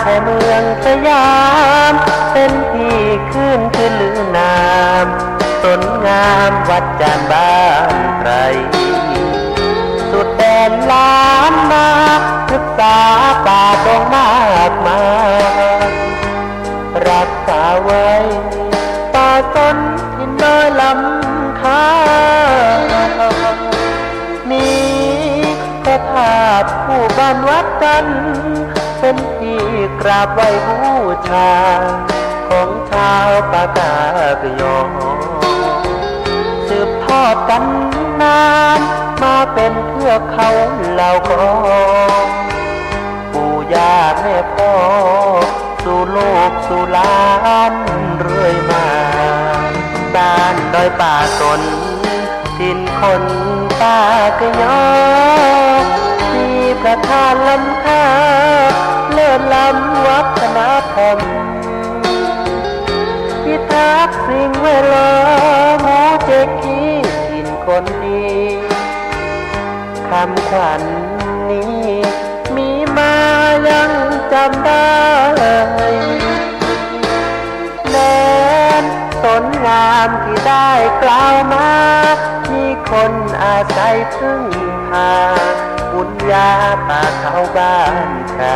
แค่เมืองสยามเป็นที่ขึ้นคือลือนามสนงามวัดจานบ้านไกรสุดแดนล้านนาศึกษาป่าดงมากมายรักษาไว้ป่าต้นที่น้อยลำคามีพระธาตุผู้บ้านวัดกันเป็นที่กราบไหว้บูชาของชาวปากากยอสืบทอดกันนานมาเป็นเทือกเขาเหล่ากอปู่ย่าแม่พ่อสู่โลกสู่ล้านเรื่อยมาบ้านดอยป่าสนถิ่นคนปากยอมีประธานล้ำค่าเลิศล้ำวัฒนธรรมพิทักษ์สิ่งแวดล้อมหมู่เจกีถิ่นคนดีคำขวัญนี้มีมายังจำได้แม้นสนงามที่ได้กล่าวมามีคนอาศัยพึ่งพาบุญญาป่าเขาบ้านใคร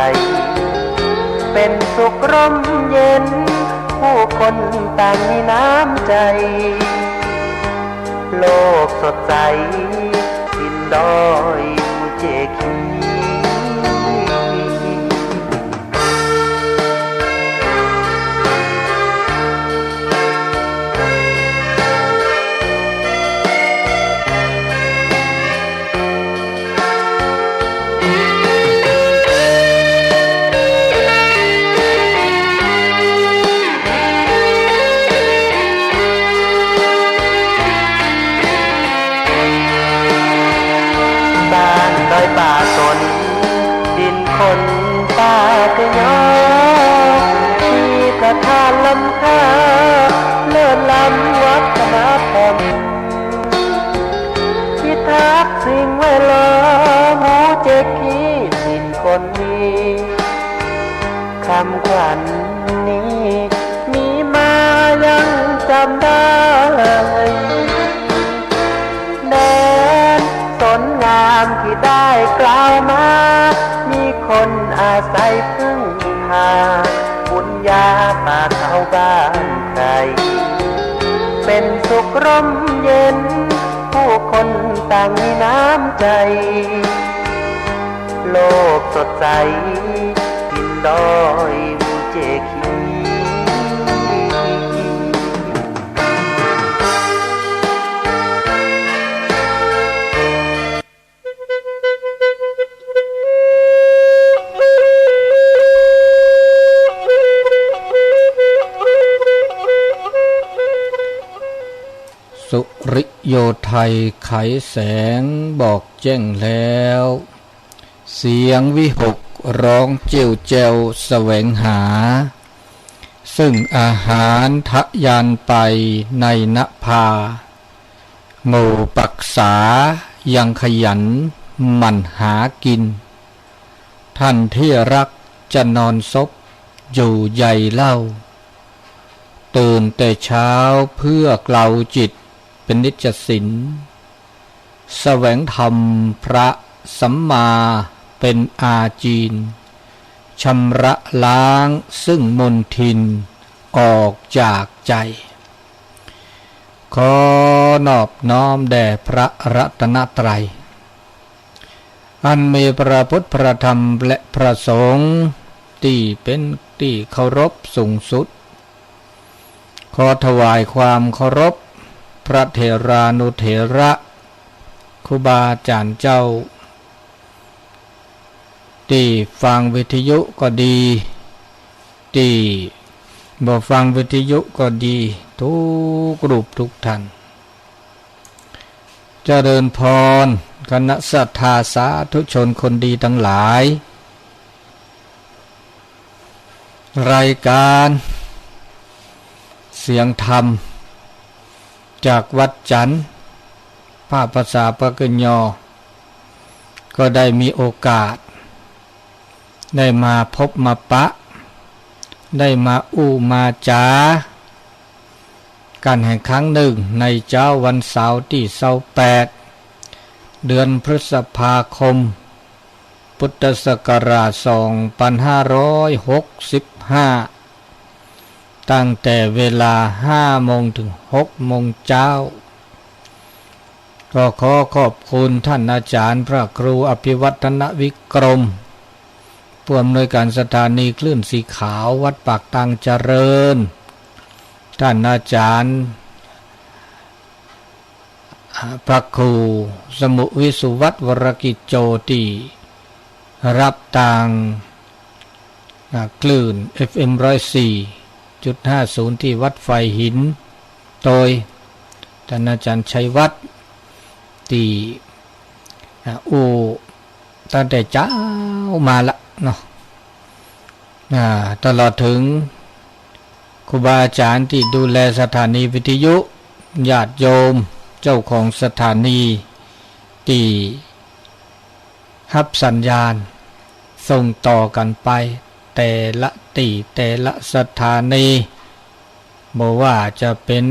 เป็นสุขร่มเย็นผู้คนต่างมีน้ำใจโลกสดใสดินดอยมูเจคีป่าสนดินคนปากยอมีประธานล้ำค่าเลิศล้ำวัฒนธรรมพิทักษ์สิ่งแวดล้อมหมู่เจกีถิ่นคนดีคำขวัญนี้มีมายังจำได้แดนสนงามที่ได้กล่าวมามีคนอาศัยพึ่งพาบุญญาป่าเขาบ้านใครเป็นสุขร่มเย็นผู้คนต่างมีน้ำใจโลกสดใสดินดอยมูเจคีสุริโยไทยไขแสงบอกแจ้งแล้วเสียงวิหกร้องเจียวแจวแสวงหาซึ่งอาหารทะยานไปในนภาหมู่ปักษายังขยันหมั่นหากินท่านที่รักจะนอนซบอยู่ใหญ่เล่าตื่นแต่เช้าเพื่อเกลาจิตเป็นนิจสินแสวงธรรมพระสัมมาเป็นอาจีนชำระล้างซึ่งมลทินออกจากใจขอนอบน้อมแด่พระรัตนตรัยอันมีพระพุทธพระธรรมและพระสงฆ์ที่เป็นที่เคารพสูงสุดขอถวายความเคารพพระเถรานุเถระครูบาอาจารย์เจ้าที่ฟังวิทยุก็ดีที่บ่ฟังวิทยุก็ดีทุกรูปทุกท่านเจริญพรคณะศรัทธาสาธุชนคนดีทั้งหลายรายการเสียงธรรมจากวัดจันทร์ภาคภาษาปากยอก็ได้มีโอกาสได้มาพบมาปะ ได้มาอู้มาจากันแห่งครั้งหนึ่งในเจ้าวันเสาร์ที่28เดือนพฤษภาคมพุทธศักราช2565ตั้งแต่เวลา5 โมงถึง6 โมงเช้าก็ขอขอบคุณท่านอาจารย์พระครูอภิวัฒนวิกรมผู้อำนวยการสถานีคลื่นสีขาววัดปากตังเจริญท่านอาจารย์พระครูสมุวิสุวัตวรกิจโจตีรับทางคลื่น FM 104.50 ที่วัดไฟหินโดยท่านอาจารย์ชัยวัฒน์ตีตั้งแต่เจ้ามาละเนาะตลอดถึงครูบาอาจารย์ที่ดูแลสถานีวิทยุญาติโยมเจ้าของสถานีที่รับสัญญาณส่งต่อกันไปแต่ละสถานีบอกว่าจะเป็น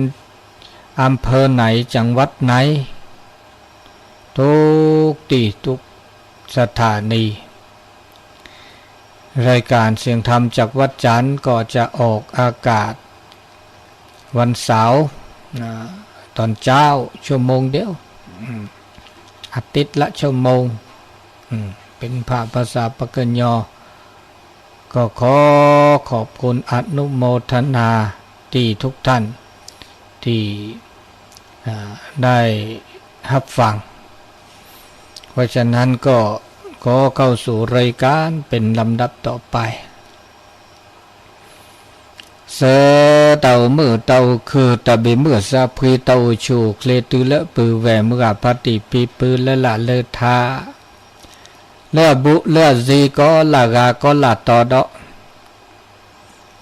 อำเภอไหนจังหวัดไหนทุกสถานีรายการเสียงธรรมจากวัดจันทร์ก็จะออกอากาศวันเสาร์ตอนเช้าชั่วโมงเดียวอาทิตย์ละชั่วโมงเป็นภาษาปกญก็ขอขอบคุณอนุโมทนาที่ทุกท่านที่ได้รับฟังเพราะฉะนั้นก็ขอเข้าสู่รายการเป็นลำดับต่อไปเสเต่ามือเต่าคือตะเบเมื่อซาพีเต่าชูเคลตุละปือแหวเมื่อปฏิปีปือละละเลทาเลบุเลซีก็ลากาก็ลาต่อดอก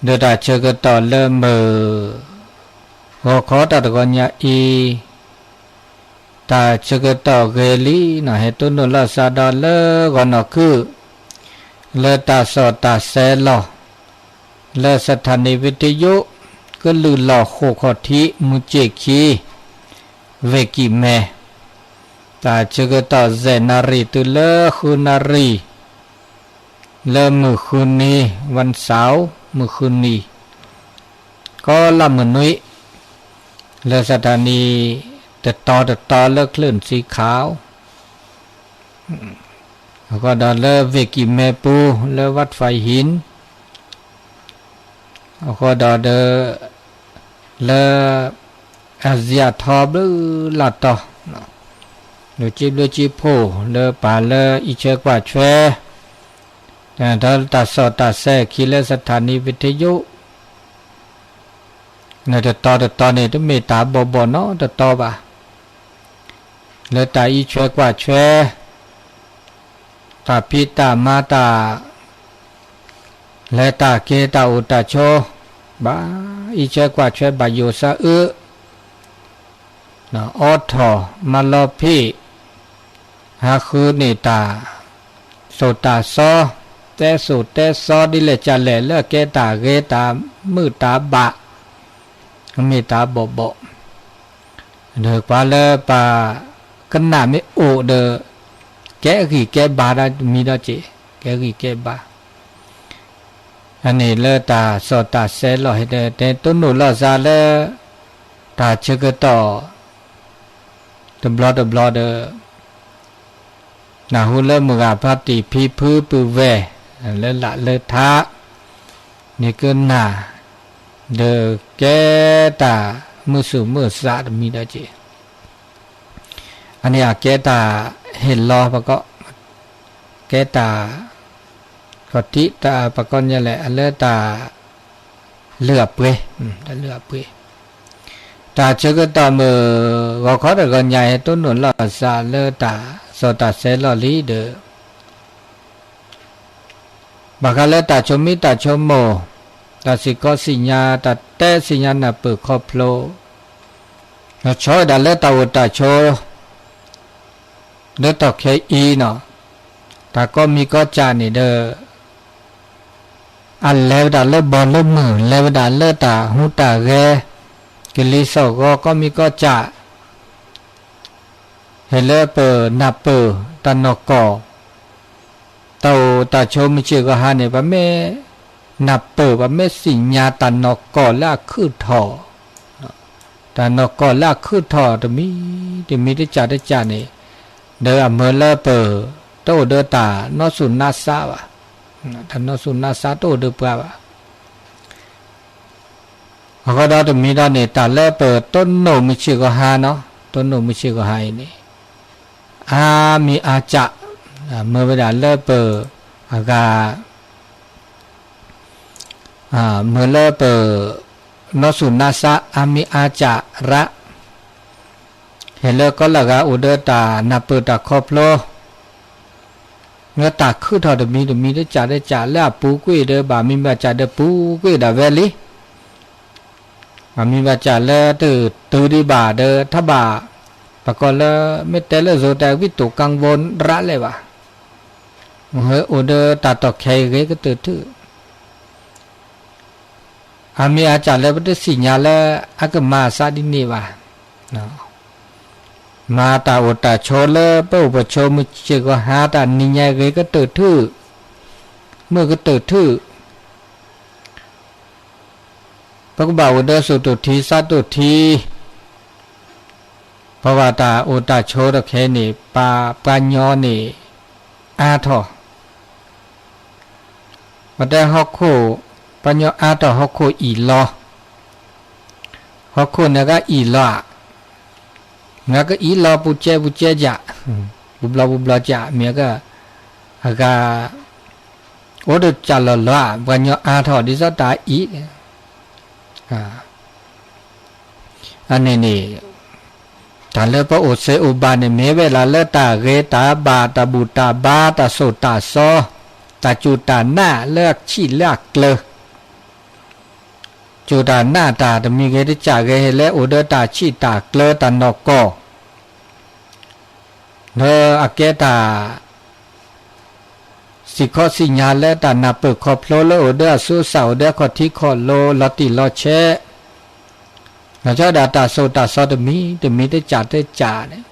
เดดาเชกต่อเลมือขอตัดก่อนยาอีตาเชกต่อเกลีนะให้ตุนละซาดาเลก่อนคือเลตาสอตาเซลอเลสถานีวิทยุก็ลือหลอกโคขอทิมุเจคีเวกิเมตาเชกต่อเซนารีตุเลคุนารีเลมือคืนนี้วันเสาร์มือคืนนี้ก็ละมือนุ้ยเลสถานีแต่ต่อเลิกคลื่นสีขาวแล้วก็ดอเลิกเวกิเมปูเลิกวัดไฟหินแล้วก็ดอเลิกอาเซียทอบหรือลาต่อเลือจีโพเลิกป่าเลิกอิเชกว่าแชแต่ถ้าตัดสอดตัดแท้คิดเลสถานีวิทยุเนี่ยแต่ต่อเนี่ยต้องเมตาบ่เนาะแต่ต่อป่ะเลตาอีช่วยกว่าช่วยตาพิตามาตาเลตาเกตาอุตาโชบ้าอีช่วยกว่าช่วยบายุสะนะออทอมาลอพี่หาคือนี่ตาโสตาซอแต่สุแต่ซอดิเลจะแหล่เลือกเกตามือตาบะมีตาบ่เดือกว่าเลปากันหนาไม่โอเดแกกี่แกบาดมีดาเจแกกี่แกบาอันนี้เลตาสอตาเซลให้แต่ต้นหนูลอซาเลตาเชกต่อตบลอเดนาหูเลมืออาพัติพีพื้นปือแวเลละเลทานี่ก็หนาเดแกตามือสูมือสาดมีดาเจอันนี้แกตาเห็นรอปะก็แกตากติตาปะก็เนี่ยแหละเลตาเลือบเว้ยตาเลือบเว้ยตาเชกตามือว่าเขาแต่ก่อนใหญ่ต้นหนุนหล่อซาเลตาสอตาเซลลอลีเดบักเลตาชมิตาชมโมตาสิก็สิญาตาเตสิญานาเปิดครอบโลแล้วช่วยดาเลตาอุตาโชเดตอกเคอีเนาะแต่ก็มีก็จานี่เดอ อันแล้วดาเลิบอลเลิบมือแล้วดาเลิตาหูตาแกกิลิโซก็มีก็จะเฮเลเปอร์นับเปอร์ตันนกอเตาตาโชมิเชก็หาเนี่ยปะเมนับเปอร์ปะเมสิญญาตันนกอละคือทอตันนกอละคือทอตมีได้จ่าเนี่ยเดอเมเลเปอร์โตเดตานอสุนาซาวะท่านนอสุนาซาโตเดปะวะก็ได้ตมีได้เนี่ยตาเลเปอร์ต้นโนมิเชก็หาเนาะต้นโนมิเชก็หาเนี่ยมีอาจะเมื่อเวลาเลิกเปิดอากาเมื่อเลิกเปิดนสุนาสะมีอาจะระเห็นเลิกก็ละกาอุดตานับเปิดตาครอบโลเมื่อตาขึ้นทอดมีได้จ่าแล้วปูกุ้ยเดอบามีมาจ่าเดปูกุ้ยดาเวลีมีมาจ่าแล้วตื่นดีบาเดอทับบาปกติไม่แต่ละโซแต่วิตกกังวลระเลยวะเฮ้ยอุดตาตอกแค่เกก็ตื่นถือมีอาจารย์แล้วได้สิญญาแล้วอากมาซาดินีวะมาตาอุตาโชเลเป้าปโชมุเชก็หาตานิยายเกก็ตื่นถือเมื่อก็ตื่นถือปกบ่าวอุดสุตุทีสัตุทีเพราะว่าตาโอตาโชดแค่นี่ปาญญอนี่อาทอมาได้ฮอกโคปัญญาอาทอฮอกโคอีลอฮอกโคเนี่ยก็อีลอเนี่ยก็อีลอปุเจจะบุบลาจะเมียก็อากาโอดจัลลอปัญญาอาทอดิสตาอีอันนี้ตาเลปะโอเซอุบาเนี่ยเมเวลาเลตาเกตาบาตาบุตาบาตาโสตาซอตาจูตาหน้าเลือกชีเลือกเกลจูตาหน้าตาจะมีเกติจ่าเกเฮเลอุเดตาชีตาเกลตานอกอเนออเกตาสิขอสิญญาเลตานาเปิดขอบโลเลอุเดสุสาวเดขอที่ขอโลลอติลอเชเราจะดาตาโซตาซอตมีได้จ่าเนี่ย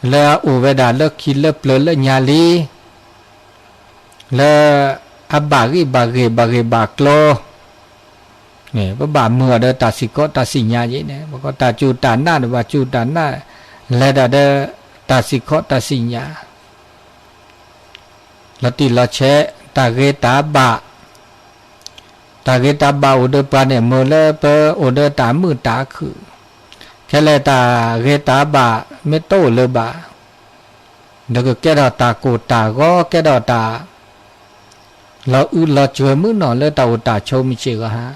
แล้วอุเวดาเลิกคิดเลิกเปลือยเลิกญาลีแล้วบากิบาโกลเนี่ยพระบาเมื่อเดตาสิโกตาสิญาเยเนี่ยบอกตาจูตาหน้าหรือว่าจูตาหน้าแล้วเดตาสิโกตาสิญาลติลเชตาเกตาบาตาเกตาบาอุดปาเนี่ยเมื่อเลเปอุดตามือตาคือแค่เลตาเกตาบาไม่โตเลยบาเด็กแกดอตาโกตาก็แกดอตาเราเราช่วยมือหน่อเลยตาอุตาโชมิเชก็ฮะ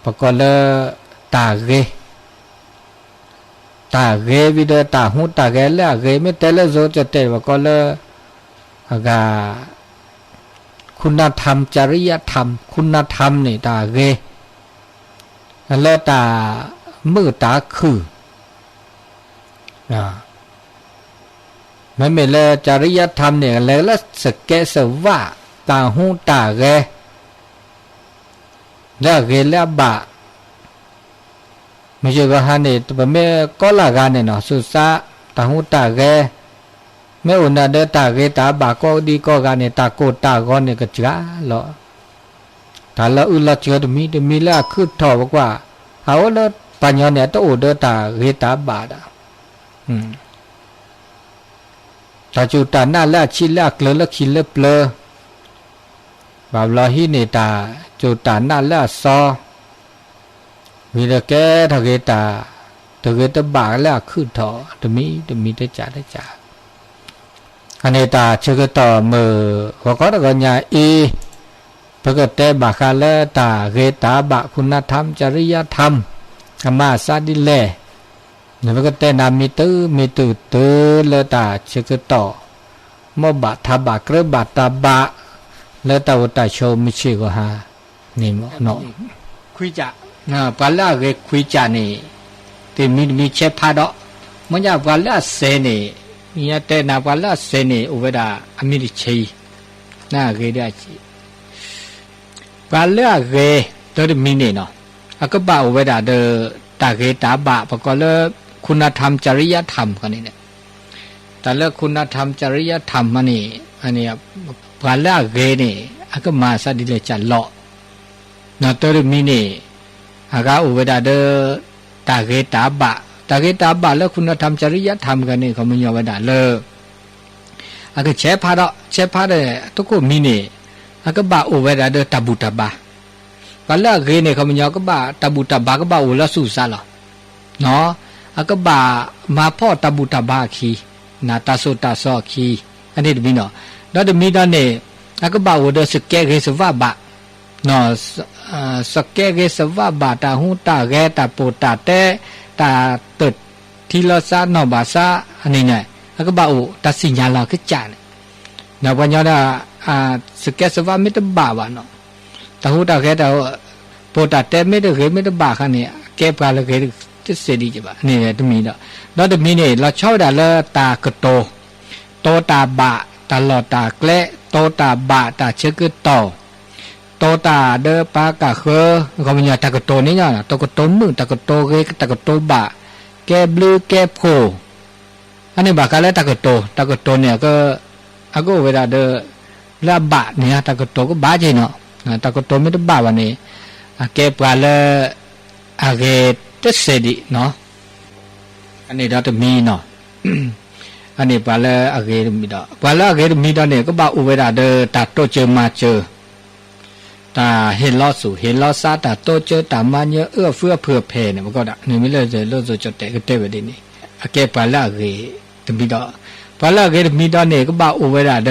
ปกติเลยตาเกวิเดตาหูตาเกแล้วเกไม่แต่ละโซจะเตะปกติเลยอากาคุณธรรมจริยธรรมคุณธรรมนี่ตาเกแล้วตามือตาคือไม่เลยจริยธรรมเนี่ยแล้วสเกสว่าตาหูตาเกแล้วเกแล้วบะไม่ใช่ก็ฮันนี่แต่ไม่ก็ละกันเนี่ยเนาะสุสาตาหูตาเกไม่อุณาเดตาเกตาบาก็ดีก็กันเนี่ยตาโกตาก็เนี่ยก็จ้าหรอแต่ละละเชื่อตมีละคือถอบอกว่าเอาละปัญญาเนี่ยต้องอุดตาเกตาบาดตาจูตาหน้าละชิละเกลือละคิลเปลอบาบลาหิเนตาจูตาหน้าละซอวิเลแกทะเกตาทะเกตบาละคือถอตมีได้จ่าอันนี้ตาเชื่อต่อมือว่าก็ตะกญาปกติบาคาเลตาเกตาบะคุณธรรมจริยธรรมธรรมะสาดิเลเนี่ยปกตินามีตื้อเลตาเชื่อต่อมบะทบะเกรบะตาบะเลตาอุตาโชมิชิโกฮานี่เนาะคุยจะปาละเกคุยจะนี่ที่มีเชฟพาดอกมันจะปาละเสนี่มีแต่นาปาละเสนี่อุเวดาอมิริชี น่าเกได้จีปาเลือกเกตัวเดมินี่เนาะอากบะอุเวดาเดตาเกตาบะปะก็เลคุณธรรมจริยธรรมกันนี่เนี่ยแต่เลือกคุณธรรมจริยธรรมมันนี่อันนี้ปาเลือกเกนี่อากมาซะดิเลจันเลาะเนาะตัวเดมินี่อากาอุเวดาเดตาเกตาบะตาเกตาบะแล้วคุณธรรมจริยธรรมกันนี่เขาไม่ยอมเวดาเลยอากเชฟพาระเชฟพาระทุกคนมีนี่อากบะอุเวดาเดตาบุตบะปาเลือกเกนี่เขาไม่ยอมก็บะตาบุตบะก็บะอุลสุสาละเนาะอากบะมาพ่อตาบุตบะคีนาตาโซตาซอคีอันนี้มีเนาะแล้วเดมีดอนนี่อากบะอุเดสเกเกสวะบะเนาะสเกเกสวะบะตาหูตาเกตาโปตาเตตาตึดทีละซาเนาะบาซาอันนี้เนี่ยอากบะอุตาสิญญาลาคือจานเนาะปัญญาดาสเกสวะมิตรบาวะเนาะตาหูตาเกตาโปตาเตมิตรเกมิตรบาคันนี่เก็บกาลเกติเสดีจ้ะนี่เนี่ยตมีเนาะแล้วตมีนี่เราชอบดาละตากโตโตตาบะตาลอตาเกละโตตาบะตาเชกโตโตตาเดปากะเคก็มีตากโตนี่เนาะตากโตมึงตากโตเกตากโตบะแกบลือแกโพอันนี้บะกะละตากโตเนี่ยก็อากูเวลาเดละบะเนี่ยตากโตก็บะจิเนาะตากโตไม่ได้บะวันนี้แกปะละอาเกตเสดีเนาะอันนี้เราจะมีเนาะอันนี้ปะละอาเกมีดอกปะละอาเกมีดอกเนี่ยก็บะอุเวดาเดตาโตเจอมาเจอตาเห็นล้อสู่เห็นล้อซาตาโตเจอตามาเยอะเอื้อเฟื้อเผื่อแผ่เนี่ยมันก็ได้นี่ไม่เลิกเลยเลิกจดแต่ก็เตะไปดินี่อาเกปะละอาเกจะมีดอกปะละอาเกมีดอกเนี่ยก็บะอุเวดาเด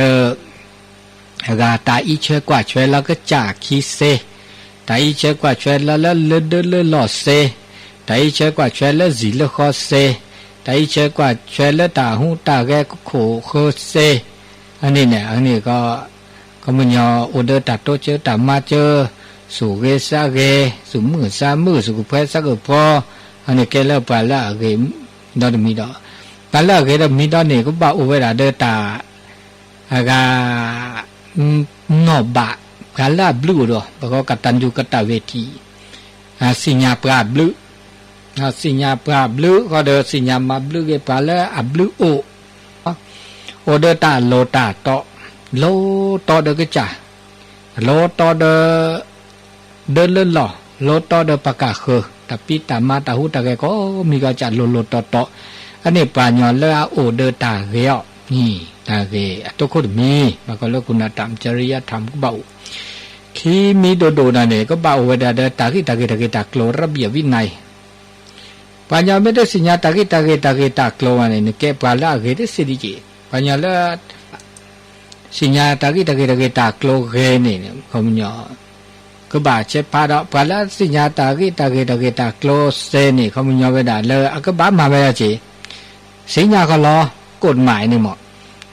กาตาอีเชกว่าช่วยแล้วก็จากคีเซตาอีเชกว่าช่วยแล้วเลือดเลือดหลอดเซตาอีเชกว่าช่วยแล้วสีเลือดคอเซตาอีเชกว่าช่วยแล้วตาหูตาแกก็โขโคเซอันนี้เนี่ยอันนี้ก็มันยอโอเดอร์ตัดโตเจอตามาเจอสู่เกซาเกสู่มือซามือสู่เพสักพออันนี้แกเล่าไปละเกมดอนมีดอกไปละเกดมีดอนนี่ก็บ่าโอเวดาเดอตาอากานอบะกาลาบลูดอเพราะกตัญญูกตเวทีสิญญาปราบลูสิญญาปราบลูก็เดอสิญญามาบลูเกปาละอับลูโอเดอตาโลตาโตโลตอเดกจ่าโลตอเดเดินเล่นหล่อโลตอเดปากาคือแต่ปีตามาตาหูตาแกก็มีกาจ่าโลตอตออันนี้ปาญอนเลอโอเดตาเกยนี่ตาเกตุกคนมีมันก็เลิกคุณธรรมจริยธรรมก็เบาคีมีโดนั่นเนี่ยก็เบาเวดาเดตากิตาโกลระเบียบวินัยปัญญาไม่ได้สิญญาตากิตาโกลอันนี้แกปาละเกได้สิดีจีปัญญาละสิญญาตากิตาโกลเกนี่เขาไม่ยอก็บาเจ็บพาดปาละสิญญาตากิตาโกลเซนี่เขาไม่ยอเวดาเลยก็บ้ามาไม่ได้จีสิญญาก็รอกฎหมายนี่หมด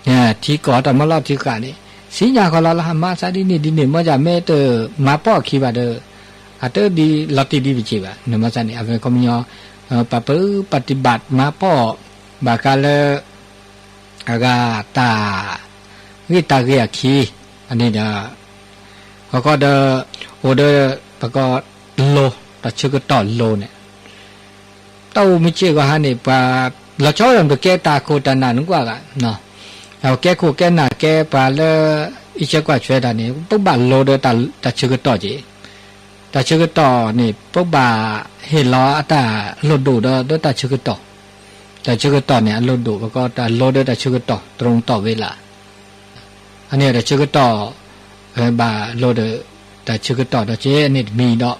เนี่ยที่ก่อแต่เมื่อรอบที่ก่อนนี่สิญญาก็รอละมาซาดินี่มาจากแม่เตอมาป้อคีบาเดออัตเตอดีลอตติดีบิจิบะเนี่ยมาซานี่เอาไปเขาไม่ยอปฏิบัติมาป้อบากาเลอากาตาวิตาเกียคีอันนี้เด้อเขาก็เดอโอเดอปะก็โลตัดชื่อก็ต่อโลเนี่ยเต้าไม่เชื่อก็ฮะนี่ปะเราชอบทำตัวแกตาโคตานานึกว่ากันเนาะเอาแกโคแกหนาแกปะเลอีเชื่อกว่าช่วยได้นี่ปุ๊บบาโลเดอตัดชื่อก็ต่อจีตัดชื่อก็ต่อนี่ปุ๊บบาเห็นล้อตาโลดูเดอตัดชื่อก็ต่อแต่ชื่อก็ต่อเนี่ยโลดูแล้วก็ตาโลเดอตัดชื่อก็ต่อตรงต่อเวลาอันนี้ตัดชื่อก็ต่อบาโลเดอตัดชื่อก็ต่อเจนี่มีดอก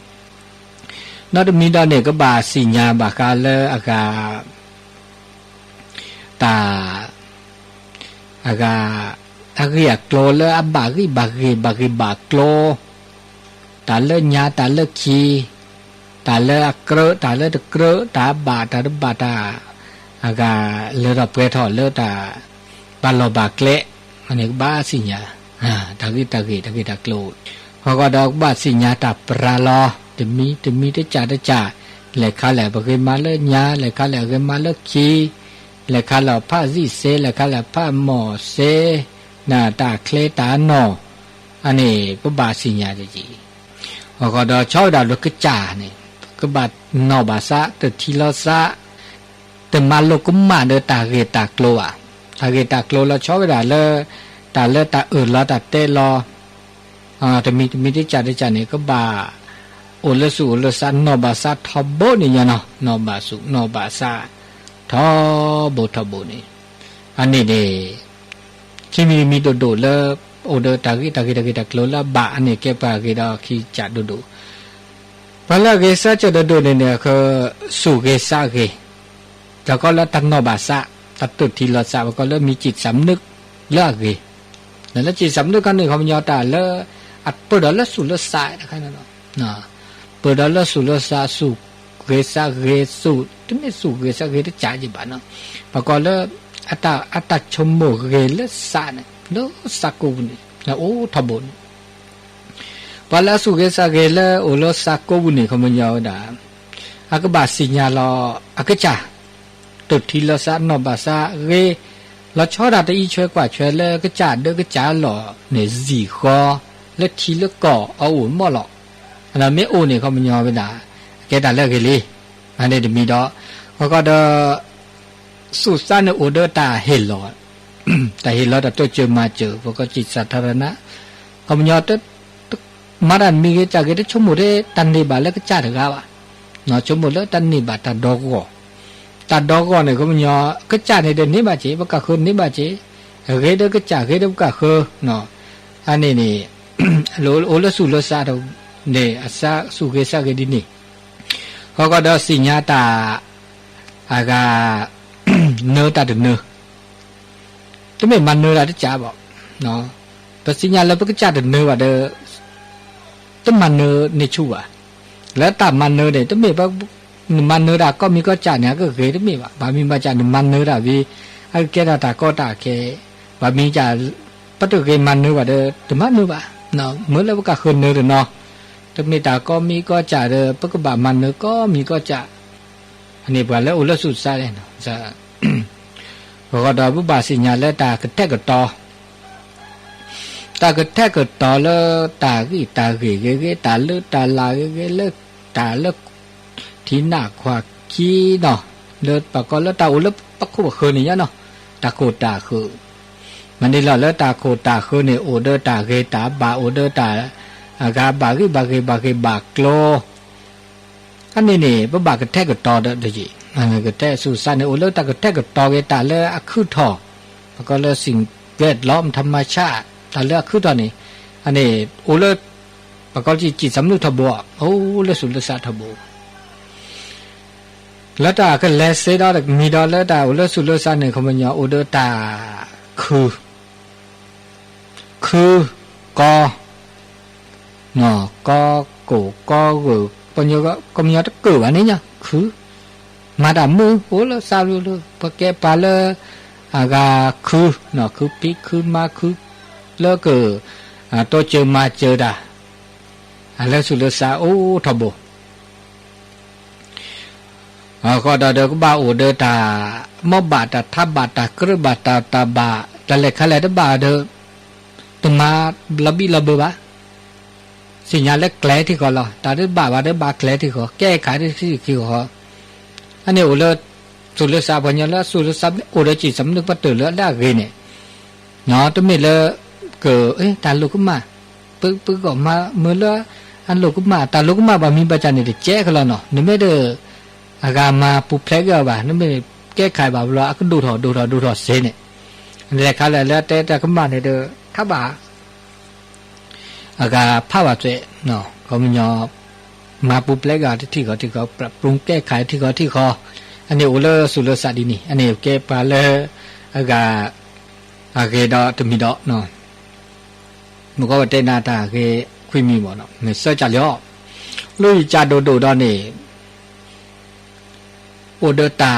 นอกมีดอกเนี่ยก็บาสิญญาบากาเลอากาตาอากาอาเกียโกลเลอบากิบาโกลตาเลญาตาเลคีตาเลอเกรตาเลตะเกรตาบาตาบาตาอากาเลรอเปทอเลตาบาโลบาเกลอันนี้บาสิญญาตากิตาโกลเขาก็ดอกบาสิญญาตาปราลอจะมีได้จ่าแหละขาแหละบากิมาเลญาแหละขาแหละเกมาเลคีและข้าเราผ้าซีเซและข้าเราผ้าหมอเซหน้าตาเคลตาหนอ อันนี้ก็บาสิญญาจีก็ดอชอบดาลูกจ่าเนี่ยก็บานอบาซะแต่ทีละซะแต่มาโลกุมมาเดตาเกตากลัวตาเกตากลัวเราชอบดาเลตาเลตาละตาเตลอแต่มีที่จ่าเนี่ยก็บาโอเลสุโอเลซานอบาซะทอโบนี่ยเนาะนอบาสุนอบาซะทอโบนี่อันนี้เดที่มีโดเลโอเดตากิตากลัวละบาอันนี้แกปาเกดาขี้จ่าโดพอละเกษาจะโดเนี่ยคือสุเกษาเกแล้วก็แล้วตั้งนอบาซะตัดตุทีละซะก็แล้วมีจิตสำนึกเลิกเกแล้วจิตสำนึกกันนี่เขามันยอตาแล้วอัดเปิดแล้วสุลสายนะครับนะเปิดแล้วสุลสาสุเกษาเกสุที่ไม่สุเกษาเกที่จ่ายจีบานะปรากฏแล้วอัตชมโมเกลสานะแล้วสักกูนี่นะโอ้ทบุญพอแล้วสุเกษาเกลโอโลสักกูนี่เขามันยอดาอักบาสิญญาลออักจ่าตุทีละซะนอบาซะเกเราชอบดาตอีช่วยกว่าช่วยเลยก็จ่าเด้อก็จ่าหล่อเนี่ยสีคอและทีละก่อเอาอุ่นหม้อหลอกอันนั้นไม่โอเนี่ยเขามันยอไปด่าแกด่าเลิกกันเลยอันนี้จะมีดอกเขาก็เดอสุดสั้นโอเดอร์ตาเห็นหลอดแต่เห็นหลอดแต่ตัวเจอมาเจอเขาก็จิตสาธารณะเขามันยอตัวมาดันมีก็จ่าก็ได้ชั่วโมงได้ตันนี่บาแล้วก็จ่าถึงครับเนาะชั่วโมงแล้วตันนี่บาตัดดอกก็ตัดดอกก็เนี่ยเขามันยอก็จ่าในเดือนนี้บาเจ็บก็คืนนี้บาเจ็บเกเดก็จ่าเกเดก็คือเนาะอันนี้นี่โอละสุลสาเราเนี่ยอาซาสุเกษาเกดินี่เขาก็ได้สิญญาตาอากาเนื้อตาเนื้อจะไม่มันเนื้ออะไรจ้าบอกเนาะแต่สิญญาเราเพิ่งจ่าเนื้อว่าเด้อต้องมันเนื้อในชั่วแล้วตามมันเนื้อเนี่ยต้องมีว่ามันเนื้อด่าก็มีก็จ่าเนี่ยก็เคยต้องมีว่าบางมีมาจ่ามันเนื้อด่าวิไอ้แกด่าก็ด่าแกบางมีจ่าปัจจุบันมันเนื้อว่าเด้อแต่มันเนื้อว่าเนาะเมื่อแล้วก็คืนเนื้อเนาะแต่มีตาก็มีก็จ่าเด้อปกบามันเนื้อก็มีก็จ่าอันนี้ว่าแล้วอุลสุดซาเลยเนาะจะก็ดาบุบาสิญญาแล้วตากระแทกกระตอตากระแทกกระตอแล้วตากี่ตาเก๋ตาเลือตาลาเก๋เลือตาเลือที่หน้าขวาขี้เนาะเลือปากก็แล้วตาอุลปะคู่คืนนี่เนาะตาโคตาคือมันนี่แล้วตาโคตาคือเนี่ยโอเดอร์ตาเกตาบาโอเดอร์ตาอากาบากิบาเกบากโลอันนี้นี่บากระแทกกระตอเด้อจีอันนี้กระแทกสุสานเนี่ยโอเลือตากระแทกกระตอเกตาเลืออักคือทอแล้วก็เลือสิ่งแวดล้อมธรรมชาติตาเลือคือตอนนี้อันนี้โอเลือปกติจิตสำนึกทบโอ้เลือสุลสาทบแล้วตาก็เลเซดอลมีดอลแล้วตาโอเลือสุลสาเนี่ยเขามันยอโอเลือตาคือกอเนาะก็กูก็กูปัญญาก็มีอะไรเกิดอันนี้เนี่ยคือมาดามมือโอ้แล้วซาลูเลยพอแกปาเลอากาคือเนาะคือปีคือมาคือแล้วก็ตัวเจอมาเจอด่าแล้วสุดเลยซาโอ้ทบก็เดินก็บ่าโอเดตามอบาตาทับบาตากระบาตาตาบาแต่เล็กขนาดบ่าเดตัวมาลับบี้ลับเบะสิญญาเล็กแกลที่เขาล่ะแต่เรื่องบาว่าเรื่องบาแกลที่เขาแก้ไขที่เขาอันนี้โอเลสุลสาพัญญาละสุลสาโอเลจิตสำนึกปัตตุละได้เกเนี่ยเนาะตัวมีเลยเกิดตาลูกก็มาปึ๊กออกมาเมื่อละอันลูกก็มาตาลูกก็มาบามีปัจจัยเนี่ยแจ้เขาแล้วเนาะนี่ไม่ได้อากามาปุเพลกก็บ่านี่ไม่แก้ไขบาบลาก็ดูถอดเสเนี่ยนี่แหละเขาแล้วแต่ก็มาเนี่ยเด้อถ้าบ่าอากาภาวะเจเนาะเขามียอมาปุเพลกก็ที่เขาปรับปรุงแก้ไขที่เขาอันนี้โอเลสุลสาดีนี่อันนี้แก้ปาเลอากาเกดอตมีดอเนาะมันก็ว่าเตนาตาเกคุยมีบ่เนาะเนี่ยเสื้อจัดย่อลุยจัดโดดอนี่โอเดตา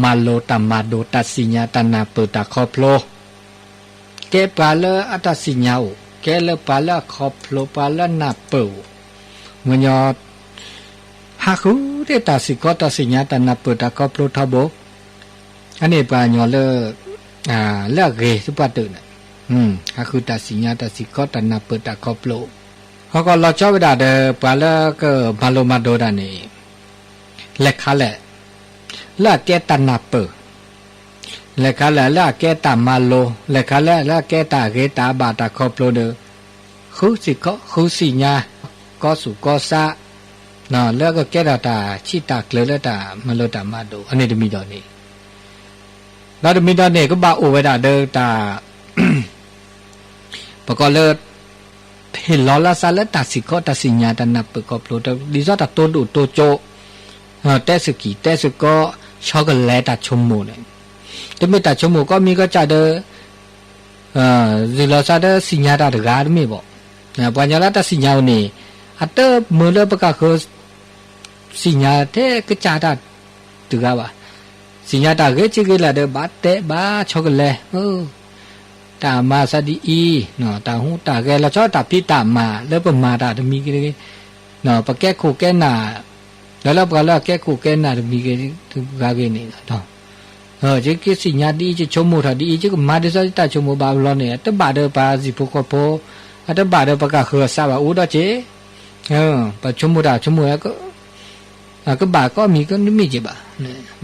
มาโลตามาโดตัสสิญาตนาเปตาคอพโลแกปาเลอัตสิญาโอแกเลปาเลคอพโลปาเลนาเปวมันยอหาคูเตตาสิกอตัสสิญาตนาเปตาคอพโลทบอันนี้ปาญอเลเลิกเกสุปะตุนะ ก็คือตัดสิญญาตัดสิก็ตันนาเปิดตะคอปโลเขาก็เราชอบเวลาเดปลาละก็มาโลมาโดดานี่เล็กขาแหละละแกตันนาเปิดเล็กขาแหละละแกตามาโลเล็กขาแหละละแกตาเกตาบาตะคอปโลเดคือสิก็คือสิญญาก็สุก็ซะเนาะแล้วก็แกตาชิตาเกลือตามาโลตามาโดอันนี้จะมีดอกนี้แล้วจะมีดอกนี้ก็บาโอเวดาเดตาปก็เลิศเห็นล้อละซาเลตัดสิก็ตัดสิญญาตันนับปก็โปรดดิซอตัดตัวดูตัวโจแต่สกีแต่สก็ช็อกโกแลตตัดชมมูเนี่ยแต่ไม่ตัดชมมูก็มีก็จะเดดิลอซาเดสิญญาตัดกาดไม่บอกปัญญาละตัดสิญญาเนี่ยอัตเตอร์มือเลิศปก็คือสิญญาเท่ก็จะตัดตึกว่าสิญญาตัดเกจิกละเดบาเตบาช็อกโกแลตตามาสดีอีเนาะตาหูตาแกเราชอบตาพี่ตามาแล้วปมาตาจะมีกันเนาะปะแก้ขู่แก้หนาแล้วเราก็แล้วแก้ขู่แก้หนาจะมีกันถึงกาเกนี่เนาะจะคิดสิญญาดีจะชมมูถ้าดีจะก็มาดิซะตาชมมูบาบลอนเนี่ยแต่บาเดปาสิพกพอแต่บาเดปะกะคือซาบะอูดอเจปะชมมูดาชมมูก็บาก็มีก็ไม่จีบะ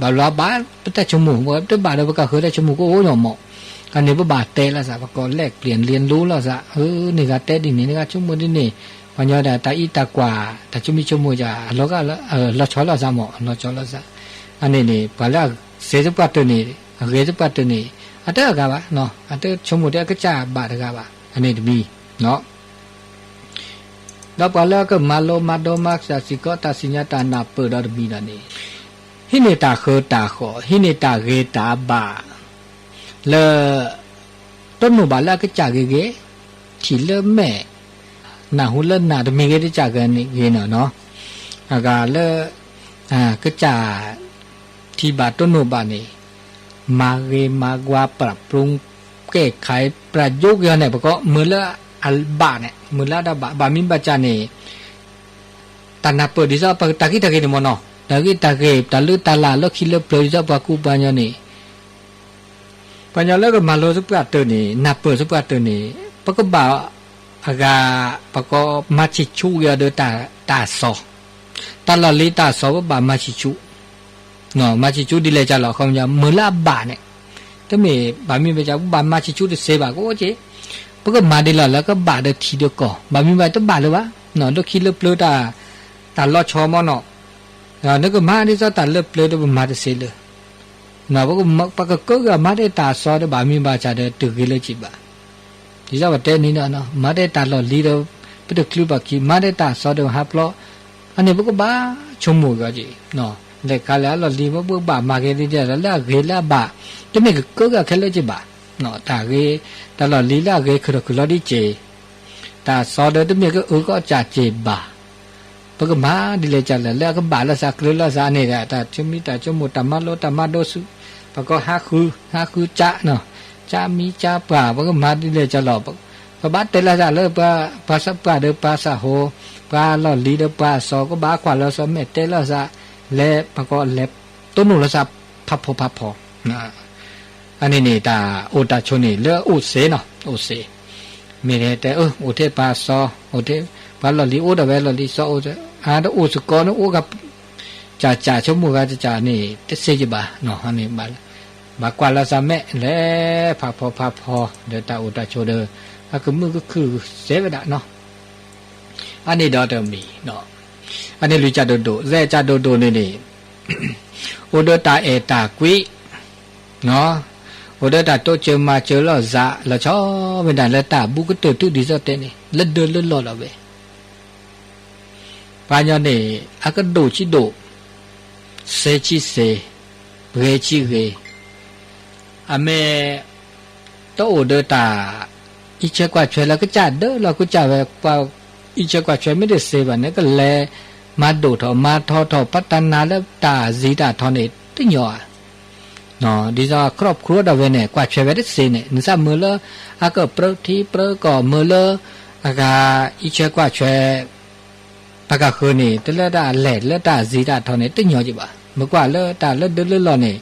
บาลาบาแต่ชมมูแต่บาเดปะกะคือแต่ชมมูก็โอ้ยหมออันนี้ว่าบาดเตะแล้วสะปก็แลกเปลี่ยนเรียนรู้แล้วสะนี่ก็เตะดินี่ก็ชั่วโมงนี่ปัญญาแต่ตาอีตากว่าแต่ชั่วโมงจะเราก็เราชอบเราสะหมอเราชอบเราสะอันนี้นี่พอแล้วเสียสุขภาพตัวนี้เรียสุขภาพตัวนี้อันเดียวกันวะเนาะอันเดียวชั่วโมงเดียวก็จะบาดกันวะอันนี้มีเนาะแล้วพอแล้วก็มาโลมาโดมาสักสิก็ตัดสินญาตานาเปิดดอกมีนั่นนี่หินตาโคตาขอหินตาเกตาบาle tonu bala ke jage ge thi le me na hu le na de mi ge de jage ni ge no aga le ke ja thi ba tonu ba ni ma ge ma gwa prap prung ke khai prayog ya ne ba ko mu le al ba ne mu la da ba min ba cha ni tana pu di sa pa ta ki ni mo no ta ki ta ge ta lu ta la lo khi le pro sa ba ku ba nya niปัญญาแล้วก็มาโลสุปะตัวนี้นับเปิดสุปะตัวนี้ปะก็บ่าอากาปะก็มาชิชูยาเดตาซอตาลอลีตาซอก็บ่ามาชิชูเนาะมาชิชูดิเลยจ้ะหรอเขาจะมือละบาเนี่ยแต่ไม่บ่ามีไปจ้ะบ่ามาชิชูดิเซบาก็โอเคปะก็มาดิละแล้วก็บ่าเดทีเดียวก็บ่ามีไปต้องบ่าเลยวะเนาะต้องคิดเลือเปลือยตาลอดชอมอเนาะแล้วก็มาดิซะตาเลือเปลือยต้องมาเดเซเลยนาพวกมักปะก็ก็มาได้ตาซอได้บามีบาจาได้ตึกเลยจิบะดิซะว่าเตนี่เนาะมาได้ตาลอลีเดปะตะคลุบะกีมาได้ตาซอได้ฮับลออันนี้พวกบาชมมูก็จิเนาะเลกาแล้วลอลีพวกบามาเกดิเดละเกละบาจะไม่ก็แค่เลยจิบะเนาะตาเกตลอลีละเกคือลอดิเจตาซอได้ตะเมก็ก็จาเจบาปกมาดิเลยจ้ะแล้วก็บาละสักละซานี่แหละแต่ชมิตาชมูตามาโลตามาโดสุปก็ฮาคือจะเนาะจะมีจะป่าปก็มาดิเลยจะหลอกปบัดเตละซะเลยปาสัปปะเดปาสะโหปาลอลีเดปาซอก็บาขวาละซอเมเตละซะและปก็เล็บต้นนูละซะพับพอนะอันนี้นี่ตาโอตาชนี่เลอโอเสเนาะโอเสมีแต่โอเทปาซอโอเทปาลอลีโอดะเวลอลีซอโอโอสุกอนะโอกับจ่าชมูกาจ่านี่เตเสจิบาเนาะอันนี้บากว่าละซะแม่แลพับพอเดตาอุตาโชเดอะก็มือก็คือเสวดะเนาะอันนี้ดอเตมีเนาะอันนี้ลุจาโดแซจาโดนี่โอเดตาเอตากุยเนาะโอเดตาโตเจอมาเจอละซะละชอเวนดาละตาบุกตุดิซะเตนี่ละเดลลอละเวปาญานี่อะก็โดชิโดเซชิเซเรชิเรอเมโตเดตาอิเชกว่าช่วยแล้วก็จัดเด้อเราก็จัดว่าอิเชกว่าช่วยไม่ได้เซบะเนี่ยก็แลมาโดทอมาทอพัฒนาแล้วตาซีตาทอนี่ตึ้งหยอเนาะดิซาครอบครัวดาวเนี่ยกว่าช่วยไว้ได้เซเนี่ยนึกซะมื้อละอะก็เปรทีเปรก็มื้อละอากาอิเชกว่าช่วยปากคือนี่ตละตาแหลละตาซีตาทอนี่ตึ้งหยอจิบะเมื่อกว่าละตาละเดลลอนี่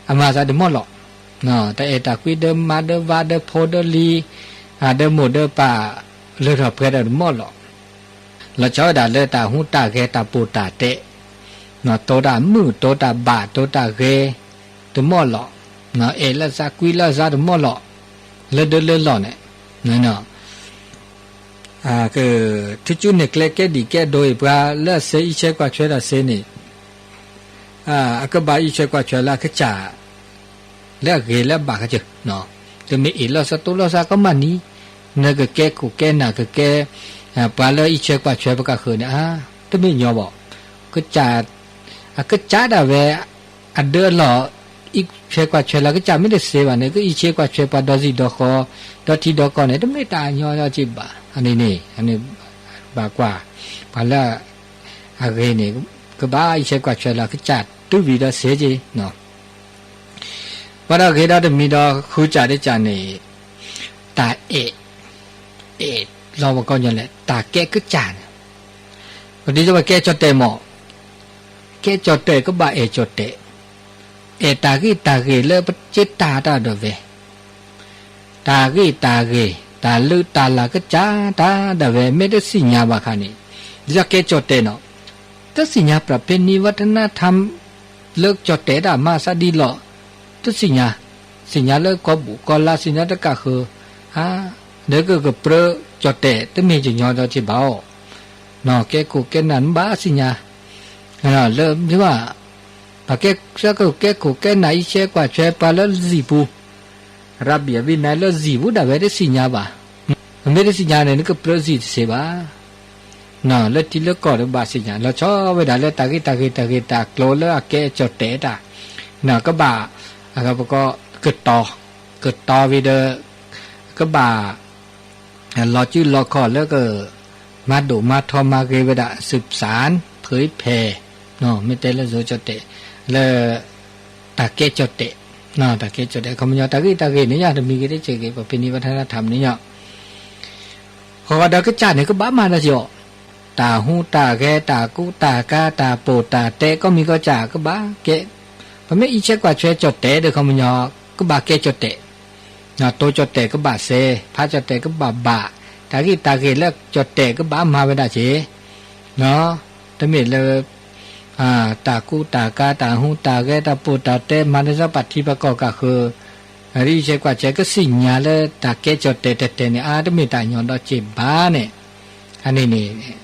อามาซาเดมอลอ เนาะแต่เอตาคุยเดิมมาเดวาเดโพเดลีเดโมเดป่าเลือดเพื่อเดหมดหรอกแล้วเจ้าด่าเลือดตาหูตาแกตาปูตาเตะเนาะโตตามือโตตาบาโตตาเกตหมดหรอกเนาะเอละซาคุยละซาตหมดหรอกเลือดเลือดหล่อเนี่ยเนาะคือที่จุดเนี่ยแกดีแกโดยว่าเลือดเสียอีเชกว่าช่วยละเสียนี่ก็บาอีเชกว่าช่วยละก็จ่าเลือดเกลือบาก็เจอเนาะแต่ไม่เอละซาตุละซาก็มันนี้เนี่ยก็แกกูแกน่ะก็แกปลาเลือดอีเชกว่าช่วยประกาศคือเนี่ยแต่ไม่ยอมบอกก็จ่าด่าเวเดือดหล่ออีเชกว่าช่วยละก็จ่าไม่ได้เสียวันเนี่ยก็อีเชกว่าช่วยปลาดอซีดอคอดอทีดอคอเนี่ยแต่ไม่ตายยอจิบะอันนี้บากว่าพอแล้วอะไรเนี่ยก็บ้าอีเชกว่าช่วยละก็จัดตู้วีดอเสียจีเนาะพอแล้วเกดอมีดอคู่จ่าได้จ่าเนี่ยตาเอเราบอกก่อนอย่างไรตาแกก็จ่าเนี่ยวันนี้จะว่าแกจดเตะหมอแกจดเตะก็บ้าจดเตะตากีเลิกเจ็ดตาตาเดเวตากีตาลือตาลาก็จ้าตาเดเวไม่ได้สิญญาบาคานี่จะแกจดเตเนาะถ้าสิญญาประเพณีวัฒนธรรมเลิกจดเตได้มาซะดีหรอถ้าสิญญาเลิกก็บุก็ลาสิญญาตะกะคือเด็กก็เปรจดเตแต่ไม่จะย้อนจะเบาเนาะแกกูแกนั้นบ้าสิญญาเริ่มที่ว่าปากแกสักแกกูแกไหนเชื่อกว่าเชื่อปลาแล้วจีบูรับเบียวินัยแล้วจีบูได้เวรสิญญาบ่าไม่ได้สิญญาเนี่ยนี่ก็เปรสิเสบ่าน่ะแล้วที่เลิกก่อนบ้าสิญญาแล้วชอบเวลาแล้วตาโกลแล้วแกจดเตะตาน่ะก็บ่าก็เกิดต่อวิเดก็บ่ารอชื่อรอขอแล้วก็มาดูมาทอมาเกวดาสืบสารเผยแผ่เนาะไม่แต่ละโซจดเตะแล้วตาเกจดเตะเนาะตาเกจดเตะเขาไม่ยอมตาเกเนี่ยอยากจะมีกันได้เจอกันแบบเป็นวัฒนธรรมนี่เนาะเขาก็ได้ก็จ่าเนี่ยก็บ้ามาแล้วจ้ะตาหูตาแกตากูตากาตาโปตาเตะก็มีก็จ่าก็บ้าเกะพอไม่อีเช็คกว่าช่วยจดเตะเดี๋ยวเขาไม่ยอมก็บ้าเกจดเตะเนาะโตจดเตะก็บ้าเซพาจดเตะก็บ้าตาเกแล้วจดเตะก็บ้ามาเวลาเจเนาะแต่ไม่เลยตากูตากาตาหูตาแกตาปูตาเตมันจะปัจจิปกก็คือรีเชกว่าเจก็สิญญาเลยตาแกจดเตเนี่ยแต่ไม่ตายย้อนดอจิบ้าเนี่ยอันนี้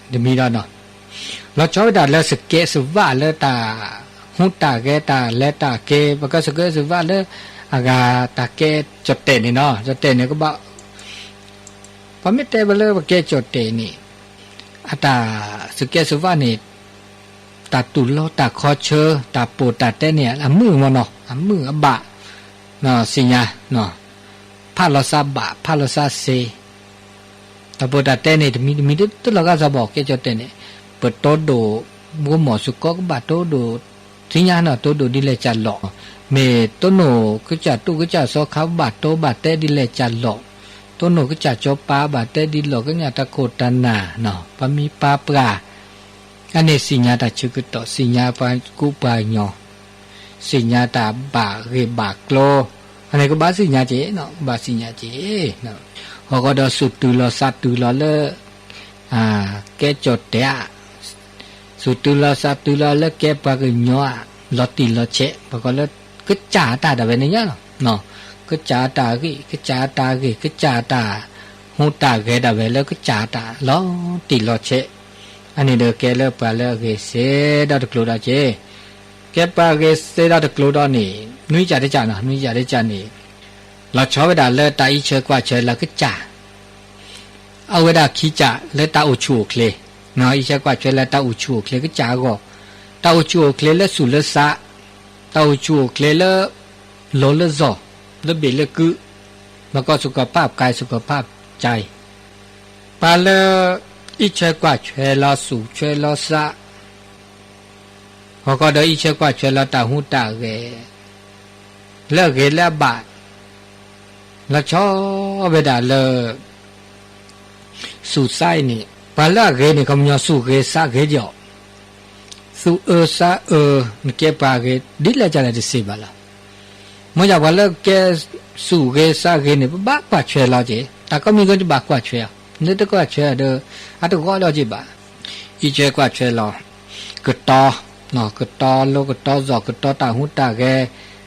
เดี๋ยวมีแล้วเนาะเราชอบด่าแล้วสเกสว่าเลยตาหูตาแกตาและตาเกปก็สเกสว่าเลยตาแกจดเตนี่เนาะจดเตเนี่ยก็บอกพอไม่เตบเลยว่าแกจดเตนี่ตาสเกสว่านี่ตาตุลตาคอเชอตาปูตาเตเนี่ยมือมันเนาะมือบะเนาะสิญญาเนาะพาลซาบะพาลซาเซตาปูตาเตเนี่ยมีตุลก็จะบอกแกจดเตเนี่ยเปิดโตโดมัวหมอสุกก็บะโตโดสิญญาเนาะโตโดดิเลจันหลอกเมโตโนก็จะตุก็จะซอเขาบะโตบะเตดิเลจันหลอกโตโนก็จะจปาบะเตดิหลอกก็เนี่ยตะโคตนาเนาะปะมีปาปลาอันนี้สิญญาตาชุกตสิญญาปากุปายอสิญญาตาบาเรบากโลอันนี้ก็บาสิญญาเจเนาะบาสิญญาเจเนาะเขาก็ดอสุตุลอสัตตุลอเลแกจดเตะสุตุลอสัตตุลอเลแกปากญอลอติลอเชปก็เลก็จ่าตาดาเวเนี่ยเนาะก็จ่าตาก็จ่าตาก็จ่าตาหูตาแกดาเวแล้วก็จ่าตาลอติลอเชอันนี้เด็กแกเลิกไปเลิกเสียดาวตะกลูดาเจแกปาเกเสียดาวตะกลูดานี่นุ้ยจ่าได้จ่านะนุ้ยจ่าได้จ่านี่เราชอบเวลาเลิกตาอีเชกว่าเชเราก็จ่าเอาเวลาขี้จ่าเลิกตาอุชูเคลเนาะอีเชกว่าเชเราตาอุชูเคลก็จ่าก็ตาอุชูเคลเลิกสุเลิกสะตาอุชูเคลเลิกโลเลิกจ่อเลิกเบลเลิกกุแล้วก็สุขภาพกายสุขภาพใจปาเลิกอีเชกว่าเชลาสูเชลาสะเขาก็ได้อีเชกว่าเชลาตาหูตาเกเลิกเกลบาทแล้วชอบเวลาเลิกสูไส้นี่ปาละเกนี่ก็มีสูเกสะเกเดียวสูสะนี่เก็บปาเกดิเลจะได้สิบาละ มื่อจากว่าเลิกแกสู่เกซาเกเนี่ยบ้ากว่าเชื่อเราจีแต่ก็มีคนจะบ้ากว่าเชื่อเนี่ยตะกว่าเชื่อเด้ออัตก็เราจีบ้าอีเจกว่าเชื่อเราก็ต่อเนาะก็ต่อโลก็ต่อจอกก็ต่อตาหูตาแก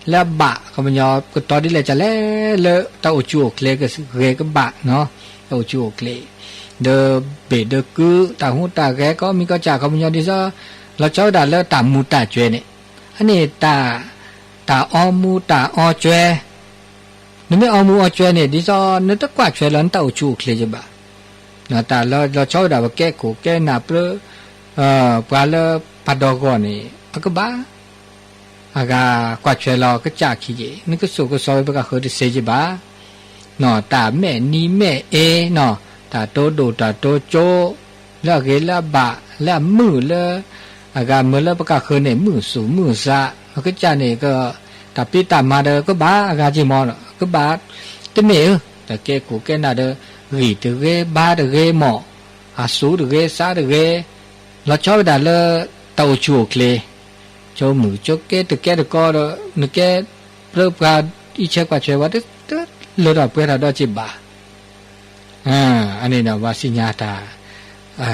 แล้วบะก็มันยอก็ต่อดิเลยจะเลตาอุจูเคลก็เกก็บะเนาะตาอุจูเคลเดอเบเดอกูตาหูตาแกก็มีก็จากก็มันยอดิซะเราเจ้าด่าเลตามูตาเจเนี่ยอันนี้ตาอมูตาอเจนี่ไม่อมูอเจเนี่ยดิซะนึกตะกว่าเจแล้วตาอุจูเคลจะบะนะตาเราเจ้าด่าว่าแกโกแกนาเปปลาเลปัดดอกนี่ก็บ้าอากากว่าเชลก็จากขี้เจนี่ก็สุกก็ซอยปะก็เฮดเสจบ้าเนาะตาแม่นี่แม่เอเนาะตาโตดูตาโตโจแล้วเกละบะแล้วมือละอากามือละปะก็เฮเนี่ยมือสูมือซะก็จานี่ก็ตาปีตามาเดก็บ้าอากาจิมอนก็บ้าตะเมอแต่แกกูแกน่าเดรีตะเกบ้าตะเกหมออาสูตะเกซาตะเกเราชอบด่าเลยเต่าจูเคลโจมือโจเกตแกตะก็นึกแกเริ่มการอีเช็คว่าเชื่อว่าเด็ดเลือดเปรี้ยวดอจิบะอันนี้นะว่าสิญญาตา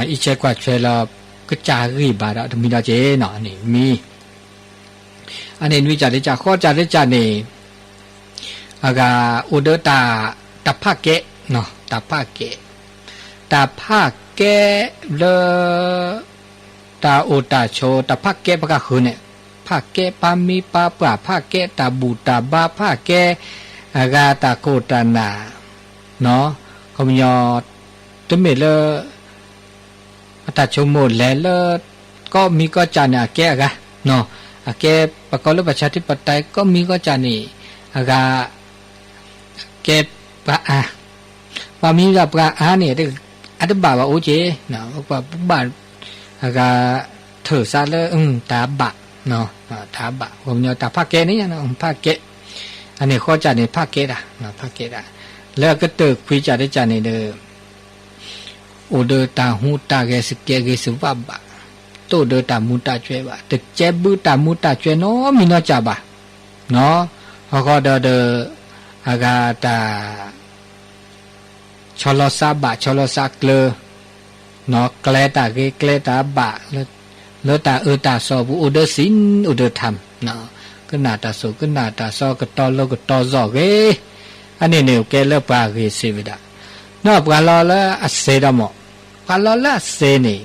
อีเช็คว่าเชื่อเราก็จ่ารีบาดมีดาเจเนาะนี่มีอันนี้วิจารณ์จ่าข้อจ่าได้จ่านี่อากาอุดตาตาภาคเกะเนาะตาภาคเกะตาภาคเกะเลตาโอตาโชตาภาคเกะปะกะคืนเนี่ยภาคเกะปามีปาปะภาคเกะตาบูตาบาภาคเกะอากาตาโกตานาเนาะเขามียอตเมเลตาชมโมแลเลก็มีก็จานะแกะกะเนาะแกประกอบประชาธิปไตยก็มีก็จานี่อากาแกปะปามีกับปะเนี่ยอัตบะว่าโอเจเนาะว่าบ้านอากาเถอซาเลตาบะเนาะตาบะผมเนี่ยตาภาคเกนี่เนาะภาคเกอันนี้ข้อจัดนี่ภาคเกดะเนาะภาคเกดะแล้วก็เติกคุยจัดได้จัดนี่เด้อโอเดตาหูตาแกสเกเกสุบะบะโตเดตามูตาช่วยบะแต่เจ็บบูตามูตาช่วยเนาะมีเนาะจ้าบะเนาะเขาก็เดอากาตาชลซาบะชลซาเกลเนาะเกลตาเกเกลตาบะแล้วตาตาซอบุอุดสินอุดธรรมเนาะก็นาตาโสก็นาตาซอก็ตอโลก็ตอซอเกอันนี้เนี่ยแกเลปาเกเสวิดาเนาะปะลอละอเสดมอปะลอละเสนี่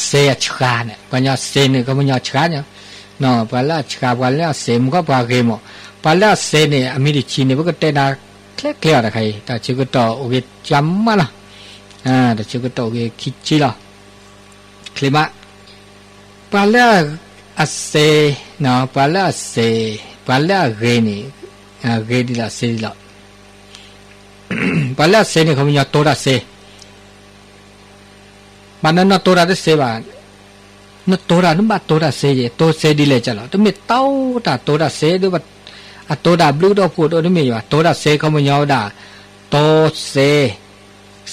เสชกาเนี่ยปัญญาเสนี่ก็ปัญญาชกาเนี่ยเนาะปะละชกาปะละเสมก็ปาเกมอปะละเสนี่อเมริกีเนี่ยก็เตนาเคลียร์ใครแต่ชื่อก็ต่อโอเคจำมาละแต่ชื่อก็ต่อโอเคคิดจีละคลิมาปาละอเซเนาะปาละเซปาละเกนี่เกดีละเซดีละปาละเซนี่เขามีอย่างตัวละเซมันนั่นตัวละเซบ้านนั่นตัวละนั่นบ้าตัวละเซเจตัวเซดีเลยจ้ะละตัวไม่เต้าแต่ตัวละเซด้วยว่าตัวดาบลูกดอกพูดตัวนี้มีว่าตัวดาเซเขาไม่ยาวด่าตัวเซ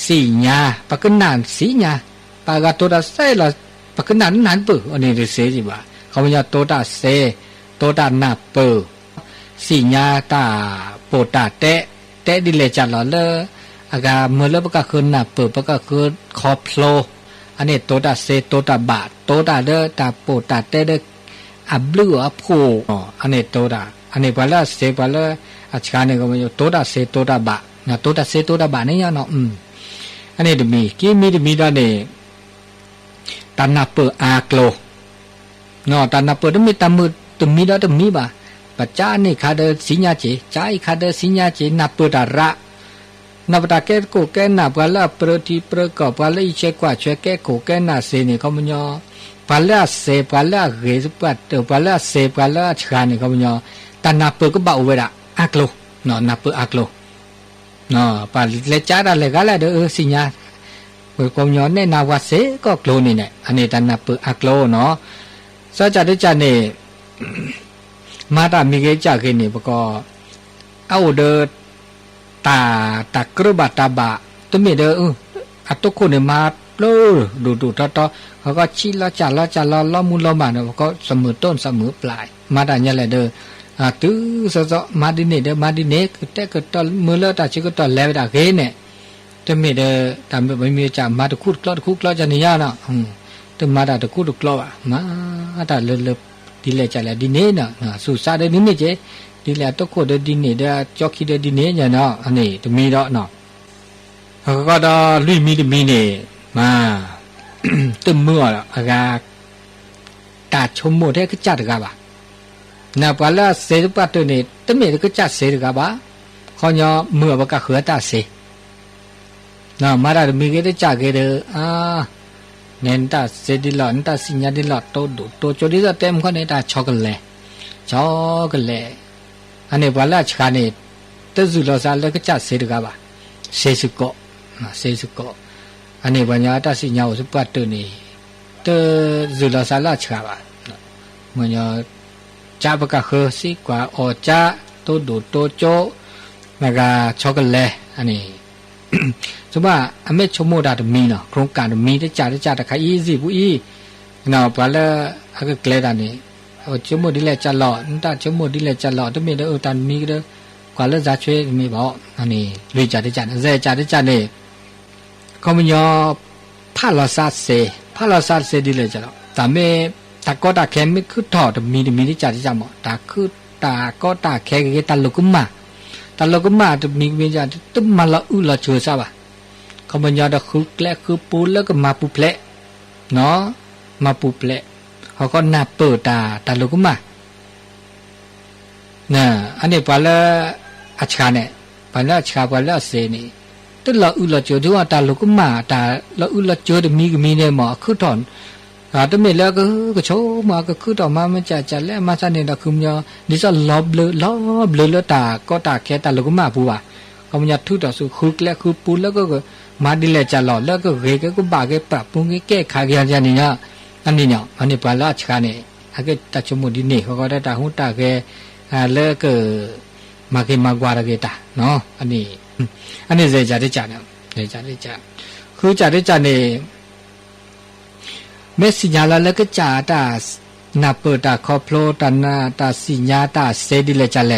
สีญาปากนานสีญาปากตัวดาเซละปากนานนานปื้ออันนี้เซจีบ่าเขาไม่ยาวตัวดาเซตัวดาหน้าปื้อสีญาตาโปตาเตดิเลจัดหล่อเลยอากาเมื่อเลิกปากคืนหน้าปื้อปากคืนคอพโลอันนี้ตัวดาเซตัวดาบาตัวดาเดตาโปตาเตเดอับลูอับโคอันนี้ตัวดาอันนี้ปะละเสปะละอาชาเนี่ยก็มันอยู่ตัวดาเสตัวดาบะนะตัวดาเสตัวดาบะเนี่ยเนาะอันนี้มีกี่มีดาเนี่ยตันนับเปอร์อาโกลเนาะตันนับเปอร์ต้องมีตามือต้องมีดาต้องมีบ่าปัจจานี่ขาเดสิญญาเจใจขาเดสิญญาเจนับเปอร์ดาระนับตาแกโกแกนับปะละเปรติเปรกอบปะละอิเชกว่าช่วยแกโกแกนาเสนี่เขามันยอปะละเสปะละเกสปัดปะละเสปะละชานี่เขามันยอตานับเปก็บ่าวเวลาอักโลเนาะนับเปอักโลเนาะปาเลจาระเลกาละเด้อสิญญาเปก็ย้อนในนาวาเสก็โกลนี่แหละอันนี้ตานับเปอักโลเนาะซะจะได้จันนี่มาตามีเกจักนี่ปก็เอาเดตากระบาตาบะตัวมีเด้ออัตโตคนเนี่ยมาโลดูตอเขาก็ชี้ละจ่าละมุนละมาเนาะก็เสมอต้นเสมอปลายมาได้เนี่ยแหละเด้อ ตื้อซอมาดิเนเดมาดิเนก็แต่ก็ตอมือเลตาชิก็ตอแล้วตาเกเนี่ยแต่ไม่ได้ตามไม่มีจ่ามาตะคุดคลอดคุดคลอดจะนี่ยานะแต่มาตะคุดคลอดมาตาเลดีเลยจ่าเลยดิเนน่ะสุสาเดนี่ไม่เจดีเลยตะคุดดิเนเดจอกขี้เดดิเนเนี่ยเนาะอันนี้ตะมีดอกเนาะก็ดอลุยมีดมีเนี่ยมาตึมมือละอากาตาชมโมเทก็จัดกันบ่นาปลาเสดปัตตุนี่ตเมก็จัดเสดกันบ่ขอยอมือบ่กะเขือตาเสนามาดามีก็ได้จัดกันเด้อเนนตาเสดิลอนตาสิญญาดิลอโตดูโตจดิซะเต็มข้อนี่ตาช็อกกันเลยอันนี้ปลาชกานี่ตะซุลอซาเลก็จัดเสดกันบ่เสสุโกอันนี้ปัญญาตาสิญญาอุสปัตตุนี่ตะซุลอซาลาชกาบ่มัญญาจ้าปะกะเฮสิกว่าอจ้าโตดูโตโจนะกะช็อกโกแลตอันนี้สมว่าอเมชโมดาตมีเนาะโครงการมีได้จ่าตะไคอีสิบุอีเนาะปะละอะกะเกลดานี่ชโมดิเลจ่าลอตาชโมดิเลจ่าลอตมีเดอตันมีกะกว่าละซาช่วยมีบ่อันนี้ลุยจ่าได้จ่าเซจ่าได้จ่านี่คอมยอพาลาซาเซดิเลจ่าลอตาเมตาก็ตาแค่ไม่คือถอดมีที่จ่าที่จ่าหมอตาคือตาก็ตาแค่ก็ตาลุกมาจะมีจ่าตึ้มมาละละเชื่อซะบ่ะเขาบรรยายดคือแกล้คือปูแล้วก็มาปูเพลเนาะมาปูเพลเขาก็นับเปิดตาลุกมาน่ะอันนี้ปะละอัจฉาเนี่ยปะละอัจฉาปะละเสนี่ตึ้ละละเชื่อที่ว่าตาลุกมาตาละเชื่อมีเนี่ยหมอคือถอนตเมแล้วก็โชมาก็คือต่อมามันจะแล้วมาซะเนี่ยดอกคือมยดิซะลอบเลตาก็ตาแค่ตาลกมาปูว่ะก็มันทุต่อสู่คือแล้วคือปูแล้วก็มาดิเลจะหลอแล้วก็เรก็บาก็ปรับปรุงแก้ไขกันอย่างนี้นะอันนี้เนี่ยอันนี้ปลาชกาเนี่ยอาก็ตัดชมุดินี่เขาก็ได้ตาหูตาแกแล้วก็มาเกมากว่าระเกตาเนาะอันนี้เจจะได้จัดเนี่ยคือจะได้จัดเนี่ยเมสิญาละก็จ่าตานาเปตาคอพโลตานาตาสิญาตาเสดิเลจะแล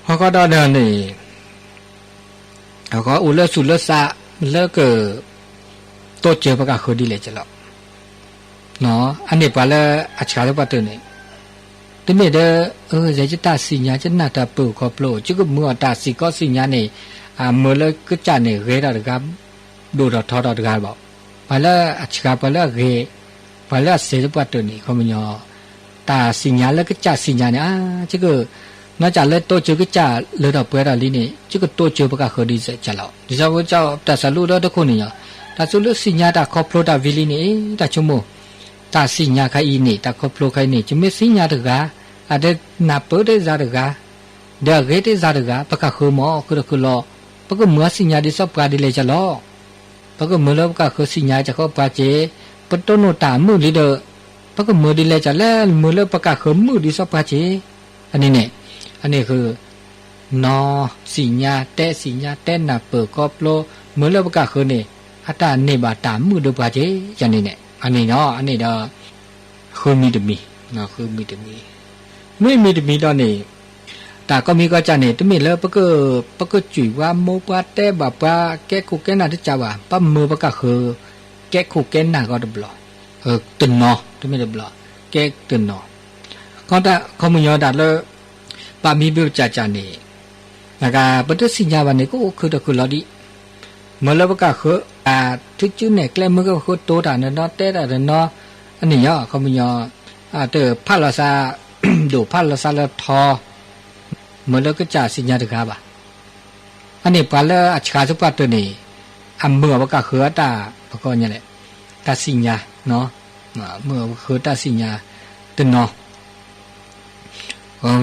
เขาก็ดอเดินนี่เขาก็อุลสุลสะแล้วก็โตเจอปะกะคือดิเลจะละเนาะอันนี้ปะละอัจฉริยะปะตัวนี่ตเมเดเจจะตาสิญาจะนาตาเปคอพโลจิก็มือตาสิก็สิญานี่มือละก็จ่านี่เรดาดกับดูดทอดกับบ่ปะละอัจฉริยะปะละเกปะละเสดปะตัวนี่เขามันยอตาสิญาแล้วก็จ่าสิญาเนี่ยจิก็นอกจากเล่โตเจอก็จ่าเลือดเปล่าลีนี่จิก็โตเจอปะกะคือดิจะละดิซะว่าเจ้าตาสรุดทุกคนนี่ตาสุลสิญาตาคอพโลตาวิลีนี่ตาชโมตาสิญาไคอีนี่ตาคอพโลไคนี่จะไม่สิญาตกะอะเดนาเปเดซาตกะเดเกเดซาตกะปะกะคือหมอคือลอปะก็มือสิญาดิซอบกะดิเลจะลอปะก็มือแล้วปะกะคือสิญาจะเข้าปาเจปะโตโนตามือลีเดอปะก็มือดิเลจะแล้วมือแล้วปะกะคือมือดิซอบปาเจอันนี้เนี่ยอันนี้คือนอสิญาเตสิญาเตนาเปกอบโลมือแล้วปะกะคือนี่อัตตาเนบาตามือดปาเจจังนี่เนี่ยอันนี้เนาะอันนี้ดอคือมีดมีเนาะคือมีดมีไม่มีดมีตอนนี้ตาก็มีก็จะเนี่ยตมีแล้วปะก็จุยว่าโมปาเตบาปาแกคุแกน่าที่จะว่าปะมือปะกะคือแกคุแกน่าก็ดับลอตึนเนาะตมีดับลอแกตึนเนาะก็แต่เขามียอดัดแล้วปามีเบลจ่านี่นะคะปะตสิญาวันนี้ก็คือตะคือลอดิเมื่อแล้วปะกะคือทุกจุดเนี่ยแกล้มือก็คือโตตาเนาะเตตาเนาะอันนี้เนาะเขามียอเตอพาลาซาดูพาลาซาละทอเมื่อแล้วก็จ่าสิญาตกะบ่ะอันนี้ปาละอัจฉริยะตัวนี้อันเมื่อปะกะคือตาปะก็เนี่ยแหละตาสิญาเนาะเมื่อคือตาสิญาตึนเนาะ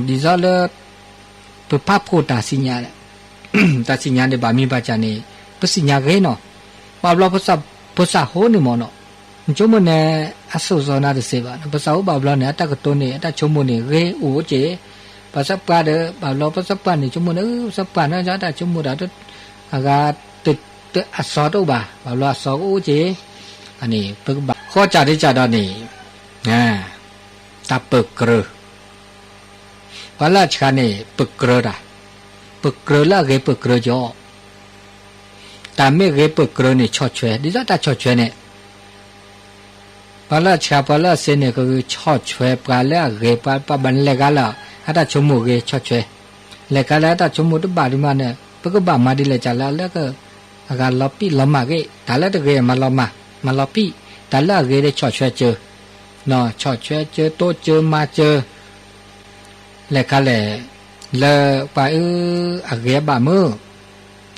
ดีซะเลยตัวภาพโพตาสิญาเนี่ยตาสิญาเนี่ยบามีบาจานี่ปสิญาเกเนาะปาบลาภาษาโหนี่มอเนาะจมเนี่ยอสุซอนาเดเซบาภาษาบาบลาเนี่ยตะกตัวเนี่ยตะชมเนี่ยเกโอเจภาษาปาเดบาบลาภาษาปานี่ชมเนี่ยภาษาปานะจะตะชมดาตอากาตึอัสสอตบาบาบลาสอโอเจอันนี้ปึกบาข้อจาริจาดานี่ตาเปิกเกร ปลาชาเนี่ยปึกเกลือได้ปึกเกลือละเกปึกเกลือจ่อแต่ไม่เกปึกเกลือเนี่ยชอช่วยดิฉันแต่ชอช่วยเนี่ยปลาชาปลาเสเนี่ยก็คือชอช่วยปลาละเกปลาบันเล็กกันละถ้าแต่ชมูเกชอช่วยเล็กกันแล้วแต่ชมูตัวบาดีมาเนี่ยปึกบามาดีเลยจ้าแล้วก็อาการล็อปปี้ล้อมาเกแต่แล้วตัวเกมาล้อมาล็อปปี้แต่ละเกได้ชอช่วยเจอเนาะชอช่วยเจอโตเจอมาเจอเล็กกันเลยแล้วไปอาเกบามือ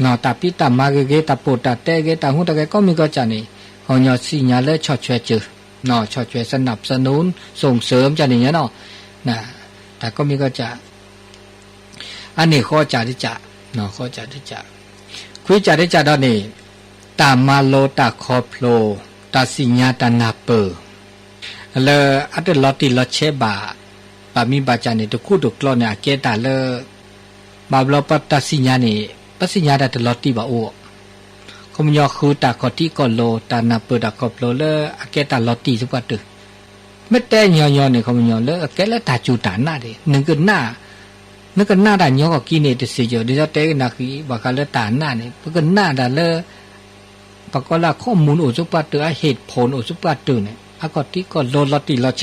เนาะตาปีตามาเกตาปูตาเตเกตาหูตาเกก็มีก็จะนี่เขาเนาะสิญาเลยชอช่วยเจอเนาะชอช่วยสนับสนุนส่งเสริมจะนี่เนาะนะแต่ก็มีก็จะอันนี้ข้อจาที่จะเนาะข้อจาที่จะคุยจาที่จะตอนนี้ตามาโลตาคอโพลตาสิญาตานาเปอแล้วอัตลอติลอเชบาปามีบาจานี่ตะคู่ตะกลอเนี่ยเกตาเลบาบลอปัตตาสิญานี่ปัสสิญาตะลอติบาโอคมยอคูตาคอติกอโลตานาเปตาคอโพลเลเกตาลอติสุปัตตุไม่แต่ยอๆนี่คมยอเลเกละตาจูตานาดินึงก็หน้านึกก็หน้าด่านยอก็กินเนี่ยจะเสียเดี๋ยวเตะนักอีบากาเลตาหน้านี่ปก็หน้าด่าเลปก็ละข้อมูลโอสุปัตตุเหตุผลโอสุปัตตุเนี่ยก็ติก็โลลอติลอเช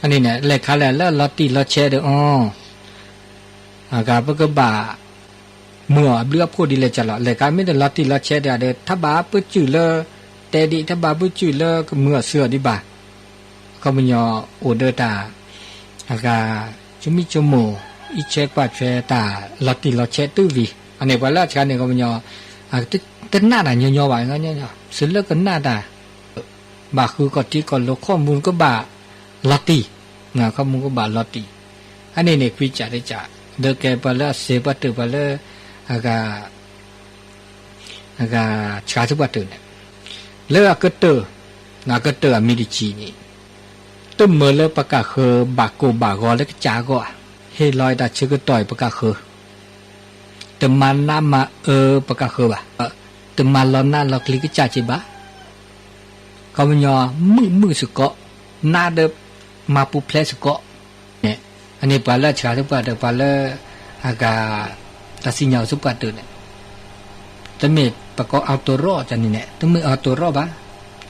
อันนี้เนี่ยเลขาแล้วลอติลอเชเด้ออากาปก็บ่าเมื่อเลือพูดดีเลยจะละเลขาไม่ได้ลอติลอเชเด้อถ้าบ่าปึ๊จื้อเลแต่ดิถ้าบ่าปึ๊จื้อเลก็เมื่อเสือดิบ่าก็มันยอโอเดตาอากาจุมิจุโมอีเชกว่าเชตาลอติลอเชตื้อวีอันนี้ว่าราชการเนี่ยก็มันยอตึหน้าด่ายอๆว่างั้นยอๆสึเลก็หน้าด่าบาคือก็ที่ก็ลข้อมูลก็บาลอตีนะข้อมูลก็บาลอตีอันนี้เนี่ยคุยจาได้จาเดกแกปะละเสปะตุปะละอากาชาสุปะตุเนี่ยเลอกะเตนะกะเตมีดิจีนี่ตึมเมเลปะกะเคบากโกบากอเลกจาก็เฮลอยดาชึกต่อยปะกะเคตึมมันนามาปะกะเคบะตึมมันลอนาลอกลิกจาจิบะก็มันยอมือสกอนาเดมาปุเพลสกอเนี่ยอันนี้ปาละชาทุกปาเดปาละอากาตัดสินยาวสุปาตุเนี่ยแต่เมดปะก็เอาตัวรอจันนี่เนี่ยต้องมือเอาตัวรอบะ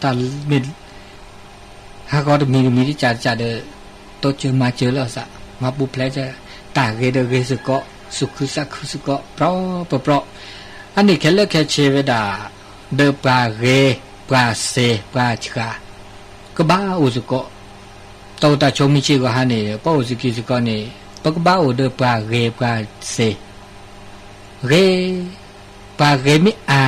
ตาเมดหากก็มีที่จ่าเดโตเจอมาเจอแล้วสะมาปุเพลจะตาเกเดเกสกอสุขสักสกอเพราะอันนี้แค่เลิกแค่เชเวดาเดปาเกปลาเซปลาชกาก็บ้าอุสกอโตตาชมิชิก็หานี่ป้าอุสกิสกอนี่ปกบ้าอุเดปลาเกปลาเซเกปลาเกมิอา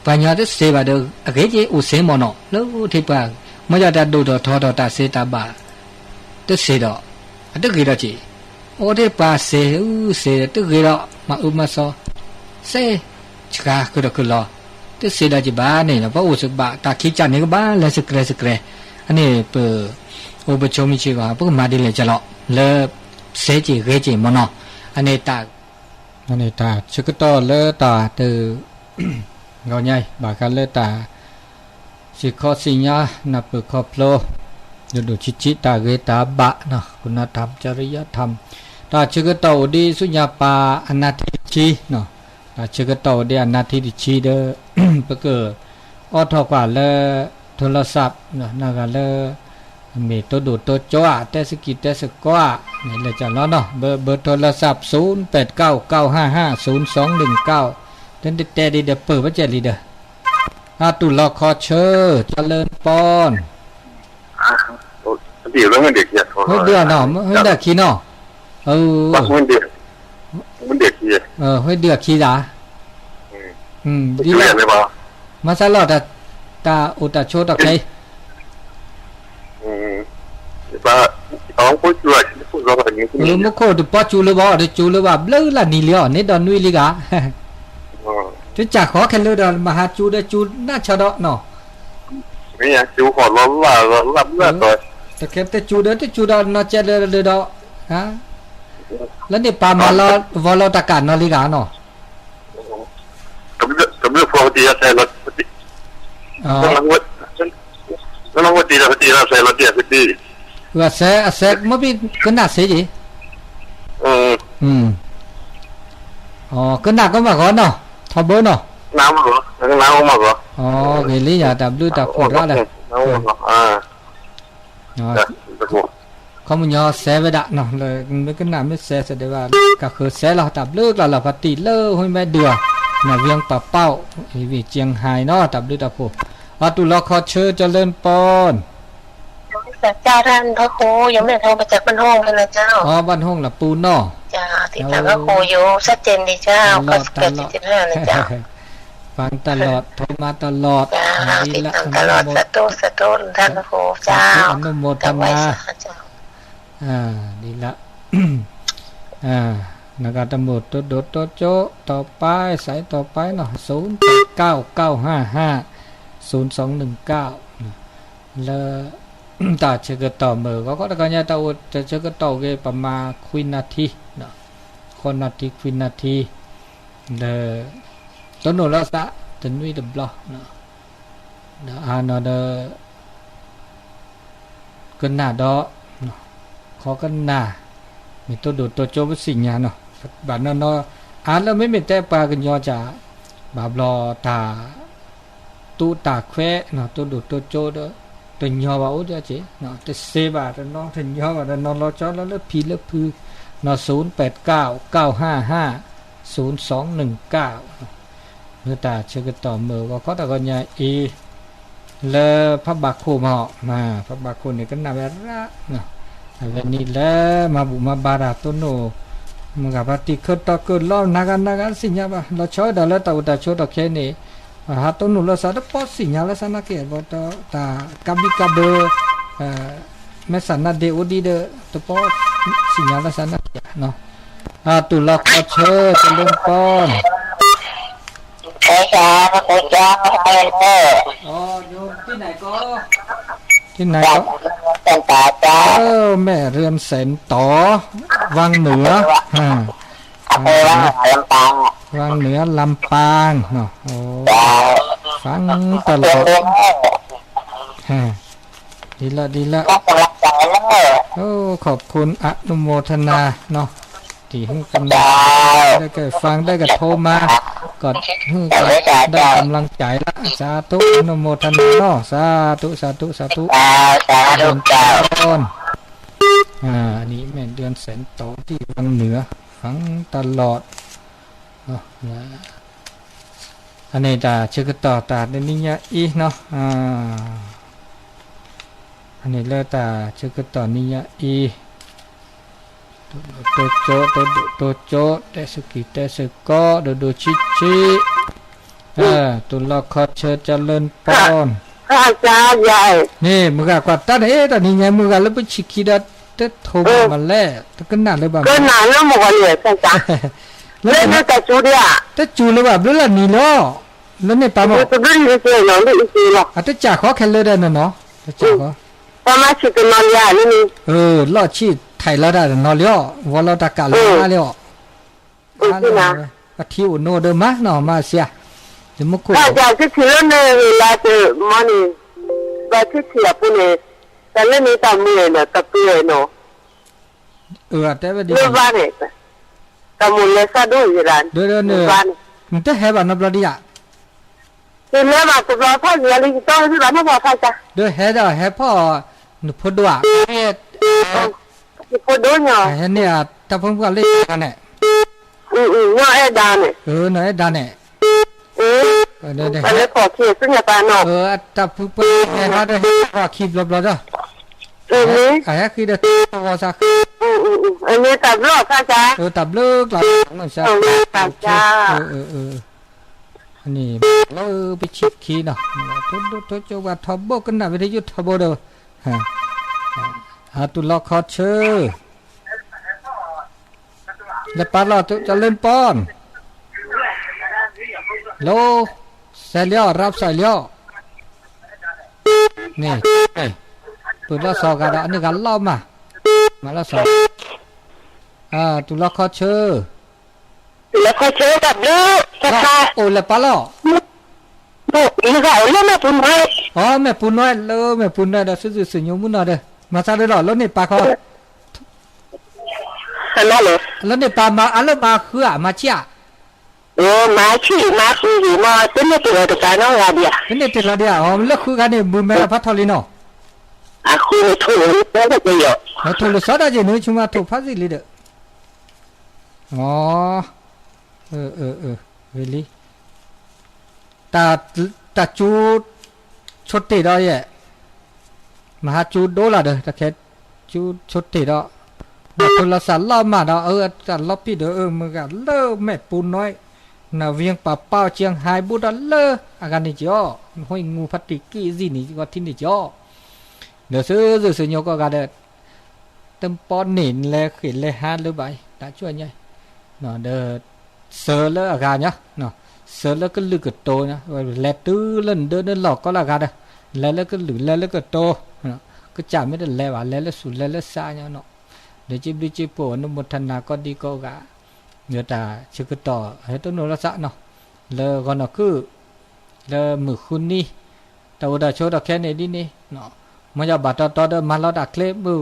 ปัญญาเดเซบาเดเกเจอุเซมอนอแล้วที่ปลามายาดาดูดอทอดอตาเซตาบาเดเซดออะตะเกดอจิโอเดปลาเซเซตะเกดอมาอุมาซอเซชกาก็ดอคือลอที่เสียดายจีบ้านเนี่ยเพราะอุศบะตาขี้จันนี่ก็บ้านเลยสเกรอันนี้เปิดอุปชมิชิกาพวกมาดีเลยจะหล่อเลิกเสียจีเกจีมโนอันนี้ตาชิคโตเลิกตาตือเงาใหญ่บากันเลิกตาสิข้อสิญญานับเปิดครอบโลดูชิตาเกตาบะเนาะคุณธรรมจริยธรรมตาชิคโตดีสุญญาปาอนาทิชีเนาะเชื่อก็ต่อเดียนาทีดิชีเดอปะเกออทอกว่าเลโทรศัพท์เนาะนากันเลมีตัวดูตัวจ้าแต่สกิเตสกว่านี่เลยจ้ะเนาะเบอร์โทรศัพท์0899550219เต้นแต่ดีเดเปิดว่าจะลีเดอตุลคอเชอเจริญปอนดีแล้วมันเด็กเหี้ยเฮ้ยเดือเนาะเฮ้ยเดือขี้เนาะมันเด็กขี้เฮ้ยเดือขี้ด่าดีเลยป่ะมาซาลอตาอุตาโชตะไคป่ะเอาพูดช่วยพูดร้องอย่างนี้มุโคตุปอจูเลยบ่ได้จูเลยว่าเบลอละนี่เลียวนี่ดอนนุยลิกาจะจักขอแค่เลยดอนมหาจูได้จูน่าชะดอเนาะนี่อ่ะจูขอร้องรับเลือดเลยแต่แค่แต่จูเด้อจูดอนน่าจะเลยดอฮะแล้วนี่ปามาลอวอลตะกันนอลิกาเนาะกับเรื่องพอดีใส่รถแล้วลองว่าดีแล้วใส่รถเดียวพอดี ว่าแสไม่มีก็หนักเสียจีอ๋อก็หนักก็มาก่อนเนาะทอเบอร์เนาะน้ำเหรอน้ำมาเหรออ๋อเกลี่ยดับดูดับปวดร้อนเลยเขามันยอแสไปดักเนาะเลยไม่ก็หนักไม่แสเสด็จว่าก็คือแสเราดับเลิกเราปฏิเลิกให้แม่เดือน่ะเวียงป่าเป้าวิเจียงไฮ้เนาะดับดูดับผูตุลคอเชอเจริญปอนเจ้าท่านพระครูยังไม่ได้โทรมาจากบ้านห้องเลยนะเจ้าบ้านห้องละปูนเนาะจ้าติดตามพระครูอยู่ชัดเจนดีเจ้าก็เกิด75เลยเจ้าฟังตลอดโทรมาตลอดติดตามตลอดสะตุท่านพระครูเจ้าอนุโมทนาดีละนักตำรวจตัวโดดตัวโจต่อไปสายต่อไปเนาะ0899550219แล้วตาเชกต่อมือก็ตะกันยาตาอุจะเชกต่อเกประมาณควินาทีเนาะคนนาทีควินาทีแล้วต้นโนละสะตันวิดบล็อกเนาะเนาะกันหน้าดอเนาะขอกันหน้ามีตัวโดดตัวโจเป็นสิ่งเนาะบาดนั้นเนาะแล้วไม่มีแต่ปลากันยอจ่าบาบลอตาตู้ตาแควเนาะตัวโดดตัวโจเด้อตัวย่อว่าโอ้จ้าเจ๊เนาะแต่เซบาตัวน้องถึงย่อว่าตัวน้องรอจอแล้วพีแล้วพือเนาะ0899550219เมื่อตาเชื่อกันต่อมือว่าเขาตะกอนยาแล้วพระบาคโคมาพระบาคโคเนี่ยก็นาเวระเนาะวันนี้แล้วมาบุมาบาราตุโนมึงกับปฏิเคตะเกิดล้อนากันสิญญาบ่เราช่วยดาแล้วตาอุตาช่วยดอกแค่นี้หาตุโนแล้วซะตะปอสิญญาแล้วซะนักเก็บบ่ตากาบิกาเบแม่สันนาเดโอดีเดตะปอสิญญาแล้วซะนักเก็บเนาะตุลาคเชจะเล่นป้อนพระคุณเจ้าให้เด้ออยู่ที่ไหนก็เป็นตาจ้าแม่เรือนแสนต่อวังเหนือลำปางวังเหนือลำปางเนาะโอ้ฟังตลอดดีละโอ้ขอบคุณอนุโมทนาเนาะที่ให้กำลังได้ก็ฟังได้ก็โทรมาก็ได้กำลังใจละสาธุอนุโมทนาเนาะสาธุเดินจ้านี่แม่เดือนแสนโตที่วังเหนือฟังตลอดเนาะอันนี้ตาเชื่อต่อตาในนิยะอีเนาะอันนี้แล้วตาเชื่อต่อนิยะอีตัวโจเตสกิเตสก็ดูชิตุลคอเชเจริญปอนอาจารย์ใหญ่นี่มึงกว่าตาตอนนี้ไงมึงแล้วไปชิคิดาเตโทมาแล้วตะกันหนาเลยบ้างก็หนาแล้วหมดเลยอาจารย์เล่นแต่จูเดียแต่จูเลยแบบแล้วนี่เนาะแล้วเนี่ยปามาตัวนี้ไม่ใช่เนาะไม่ใช่หรอกแต่จ่าขอแค่เลยได้เนาะจ่าขอปามาชิดนอนยานี่ลอดชีไทยแล้วได้นอนเลี้ยววอลตะกะเลยมาเลี้ยวทิวโนเดมาเนาะมาเสียเดี๋ยวมุกุอาจารย์ที่ถือเนี่ยเวลาจะมันว่าที่เสียปุ่นเนี่ยแต่เรื่องนี้ตามมือเนี่ยตะเกียเนาะแต่ว่าดีเรื่องบ้านเนี่ยตามมือเลยซะด้วยยีรันเดี๋ยวเนี่ยมันจะให้บ้านนับระดีอ่ะคือเรื่องมาตัวพ่อเรียนต้องที่บ้านพ่อพ่อจ้ะเดี๋ยวให้พ่อหนูพอดูอ่ะพอดูเนาะเนี่ยถ้าผมก็เล่นกันเนี่ยเนาะไอ้ดาเนี่ยเนาะไอ้ดาเนี่ยเดี๋ยวอันนี้ขอขีดซึ่งอย่าปาเนาะถ้าผมไปหาได้ขอขีดรอบๆจ้ะไอ้คือเด็กตัวสักอันนี้ตับเลิกจ้ะตับเลิกหลังนั่นใช่ตับจ้าอันนี้เราไปชิดขีเนาะทุกจังหวัดทบกันนะวิทยุทบเด้อตุลคอเชอแล้วปาเราจะเล่นป้อนโลใส่เลี้ยวรับใส่เลี้ยวนี่ตุลสอกันอันนี้กันเล่ามาละสอตุลคอเชอแล้วก็เชื่อกับลูกค่ะโอ้แล้วปาเราลูกนี่ก็เอาแม่ปุ่นไว้แม่ปุ่นน้อยแม่ปุ่นน้อยเด้อซื่อๆสิยมุนน่ะเด้อ มาซาเลยหรอแล้วนี่ปลาเขา ฮัลโหลเลย แล้วนี่ปลามาอะไรมาคืออะมาเชี่ย โอ้มาชี้มาคุยมาเป็นเรื่องตัวการน้องอะไรอ่ะ เป็นเด็กติดละเดียวอ๋อเลิกคุยกันนี่บุญแม่พัททอลิโน อ่ะคุยถูกแล้วก็เยอะ แล้วถูกสอดจะนึกชุมาถูกพัดสิลิเดอ๋อเวลีตาจูชดติดอยอ่ะมหาจูโดละเด้อตะแค่จูชดติดอ่ะโทรศัพท์ล่อมาเนาะจัดล็อบพี่เด้อมึงก็เลิกแม่ปูน้อยน่ะเวียงป่าเป้าเชียงไฮ้บุดเลิกอาการนี่จ้อห้อยงูพัดติกี้สินี่ว่าที่นี่จ้อเดี๋ยวซื้อยกก็กะเด้อเต็มปอนนินแลขินแลหาหรือใบตาช่วยใหญ่เนาะเด้อเสือแล้วอาการเนาะเนาะเสือแล้วก็ลึกกระโตนะแลตื้อเล่นเดินหลอกก็ละกันเด้อแล้วก็หรือแล้วก็โตเนาะก็จ่าไม่ได้แล้วแล้วสุดแล้วซาเนาะเดี๋ยวจิบปวนุมทนาก็ดีก็กะเนื้อตาชื่อก็ต่อให้ต้นโนรสะเนาะแล้วก็เนาะคือแล้วมือคุณนี่แต่ว่าโชดแค่นี้ดินี่เนาะมันจะบาดต่อเดิมมาเราดักเคลมือ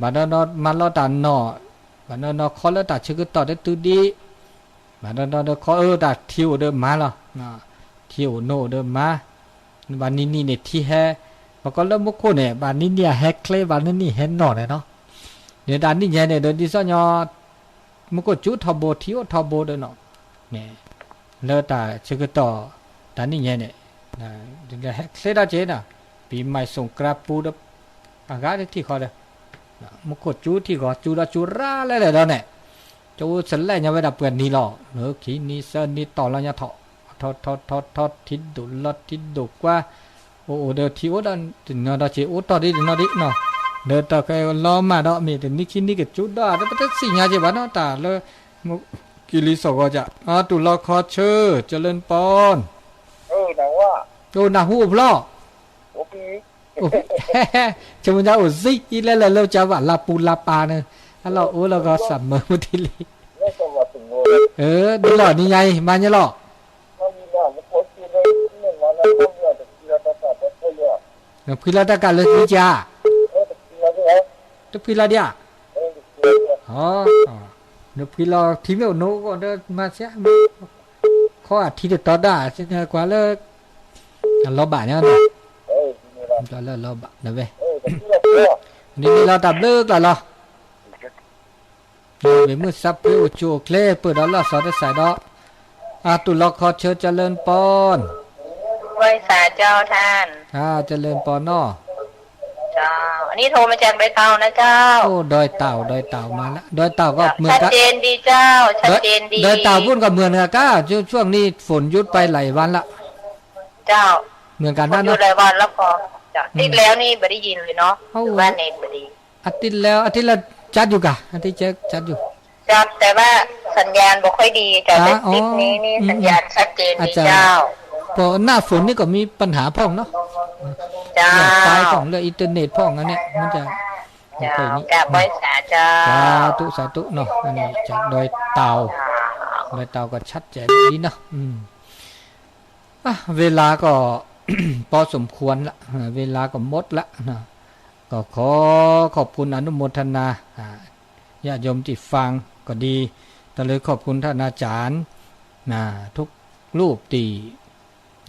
บาดนอมาเราดันเนาะบาดนอคอแล้วดักชื่อก็ต่อได้ตื้อดีบาดนอคอดักเที่ยวเดิมมาเนาะเที่ยวโนเดิมมาบานนี้เนี่ยที่แฮปก็เริ่มมุกคนเนี่ยบานนี้เนี่ยแฮเคลบานนี้เห็นหน่อเลยเนาะเนี่ยด้านนี้เนี่ยเดินดิซอนยอมุกจุดทบเที่ยวทบเดินเนาะเนี่ยเลิศตาชื่อก็ต่อด้านนี้เนี่ยแฮเคลได้เจน่ะปีใหม่ส่งกราปูดอากาศที่เขาเลยมุกจุดที่เขาจุราอะไรแล้วเนี่ยจูสันแลเนี่ยไม่ได้เปลี่ยนนี่หรอกเนื้อขีนี่เส้นนี่ต่อแล้วเนี่ยทอดทิดดุลทิดดุกว่าโอ้เดี๋ยวที่โอ้ดันถึงเนาะดาเจโอ้ต่อดิเนาะเดี๋ยวต่อแกล้อมาเนาะมีแต่นี่คิดนี่ก็จุดได้แต่ประสิงหาเจ็บบ้านเนาะตาเลยมุกิริสก็จะตุลาคอเชอเจริญปอนหนังว่าโอ้หนาหูพล่อโอ้พี่โอ้จมูกจะโอ้ซิอีแล้วเราจะว่าลาปูลาปาเนี่ยเราโอ้เราก็สัมเมอมุทิลีดูหล่อนี่ไงมาเนี่ยหล่อพิลาตากาเลยนี่จ้าพิลาเดียอ๋อเดี๋ยวพิลาทีเมลโนก็เดินมาเสียข้อที่เด็ดต่อได้เสียกว่าเลยล้อบะเนี่ยนะล้อบะนะเว้ยนี่เราตับเลิกแล้วเหรอเดี๋ยวมือซับเพื่อจูเคล่เปิดแล้วเราสอนได้ใส่ดอกตุลคอเชิญเจริญปอนไหว้สาเจ้าท่านเจริญปอนอเจ้าอันนี้โทรมาจากดอยเต่านะเจ้าโอ้ดอยเต่ามาแล้วดอยเต่าก็เมืองชัดเจนดีเจ้าชัดเจนดีดอยเต่าพุ่นกับเมืองก้าช่วงนี้ฝนยุดไปหลายวันละเจ้าเมืองกันนั่นเนาะหลายวันแล้วพอจ้ะติดแล้วนี่ไม่ได้ยินเลยเนาะว่าเน็ตไม่ดีอาทิตย์แล้วอาทิตย์ละจัดอยู่กะอาทิตย์จัดอยู่จัดแต่ว่าสัญญาณบ่ค่อยดีแต่ติดนี้สัญญาณชัดเจนดีเจ้าพอหน้าฝนนี่ก็มีปัญหาพ่องเนาะจ้าไฟของเรื่องอินเทอร์เน็ตพ่องอันเนี้ยมันจะกับไว้สาเจ้าสาธุเนาะอันนี้จากดอยเต่าก็ชัดเจนดีเนาะเวลาก็พอสมควรละเวลาก็หมดละนะก็ขอขอบคุณอนุโมทนาญาติโยมที่ฟังก็ดีแต่เลยขอบคุณท่านอาจารย์ทุกรูปที่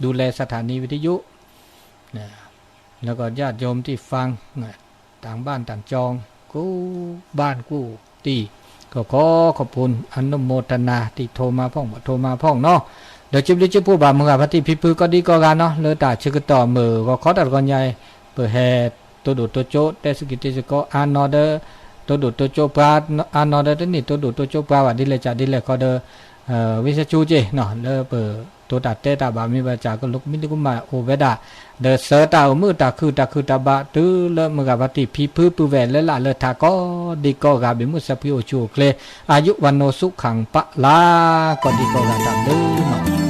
ดูแลสถานีวิทยุแล้วก็ญาติโยมที่ฟังต่างบ้านต่างจองกู้บ้านกู้ตีก็ขอขอบคุณอนุโมทนาที่โทรมาพ่องเนาะเดี๋ยวจิบผู้บ่าวมึงพัติพิพือก็ดีก็กันเนาะเลอตาชื่อต่อมือก็ขอตัดก่อนใหญ่เปิดแห่ตัวดูตัวโจแต่สกิติสก็อานอเดอร์ตัวดูตัวโจปลาอานอเดอร์นี่ตัวดูตัวโจปลาว่าดิเลยจ่าดิเลยก็เดอวิชาชูเจเนาะเลอเปิดตัวตัดเตตาบามีบาจาก็ลุกมิลิกุมาโอเวดาเดอเสตามือตาคือตาบะตื้อเลอมึงพัติพิพือปือแหวนเลละเลอทาก็ดีก็กาบิมุสพิโอชูเคลอายุวันโนสุขังปะลาก็ดีก็กาตัดเด้อเนาะ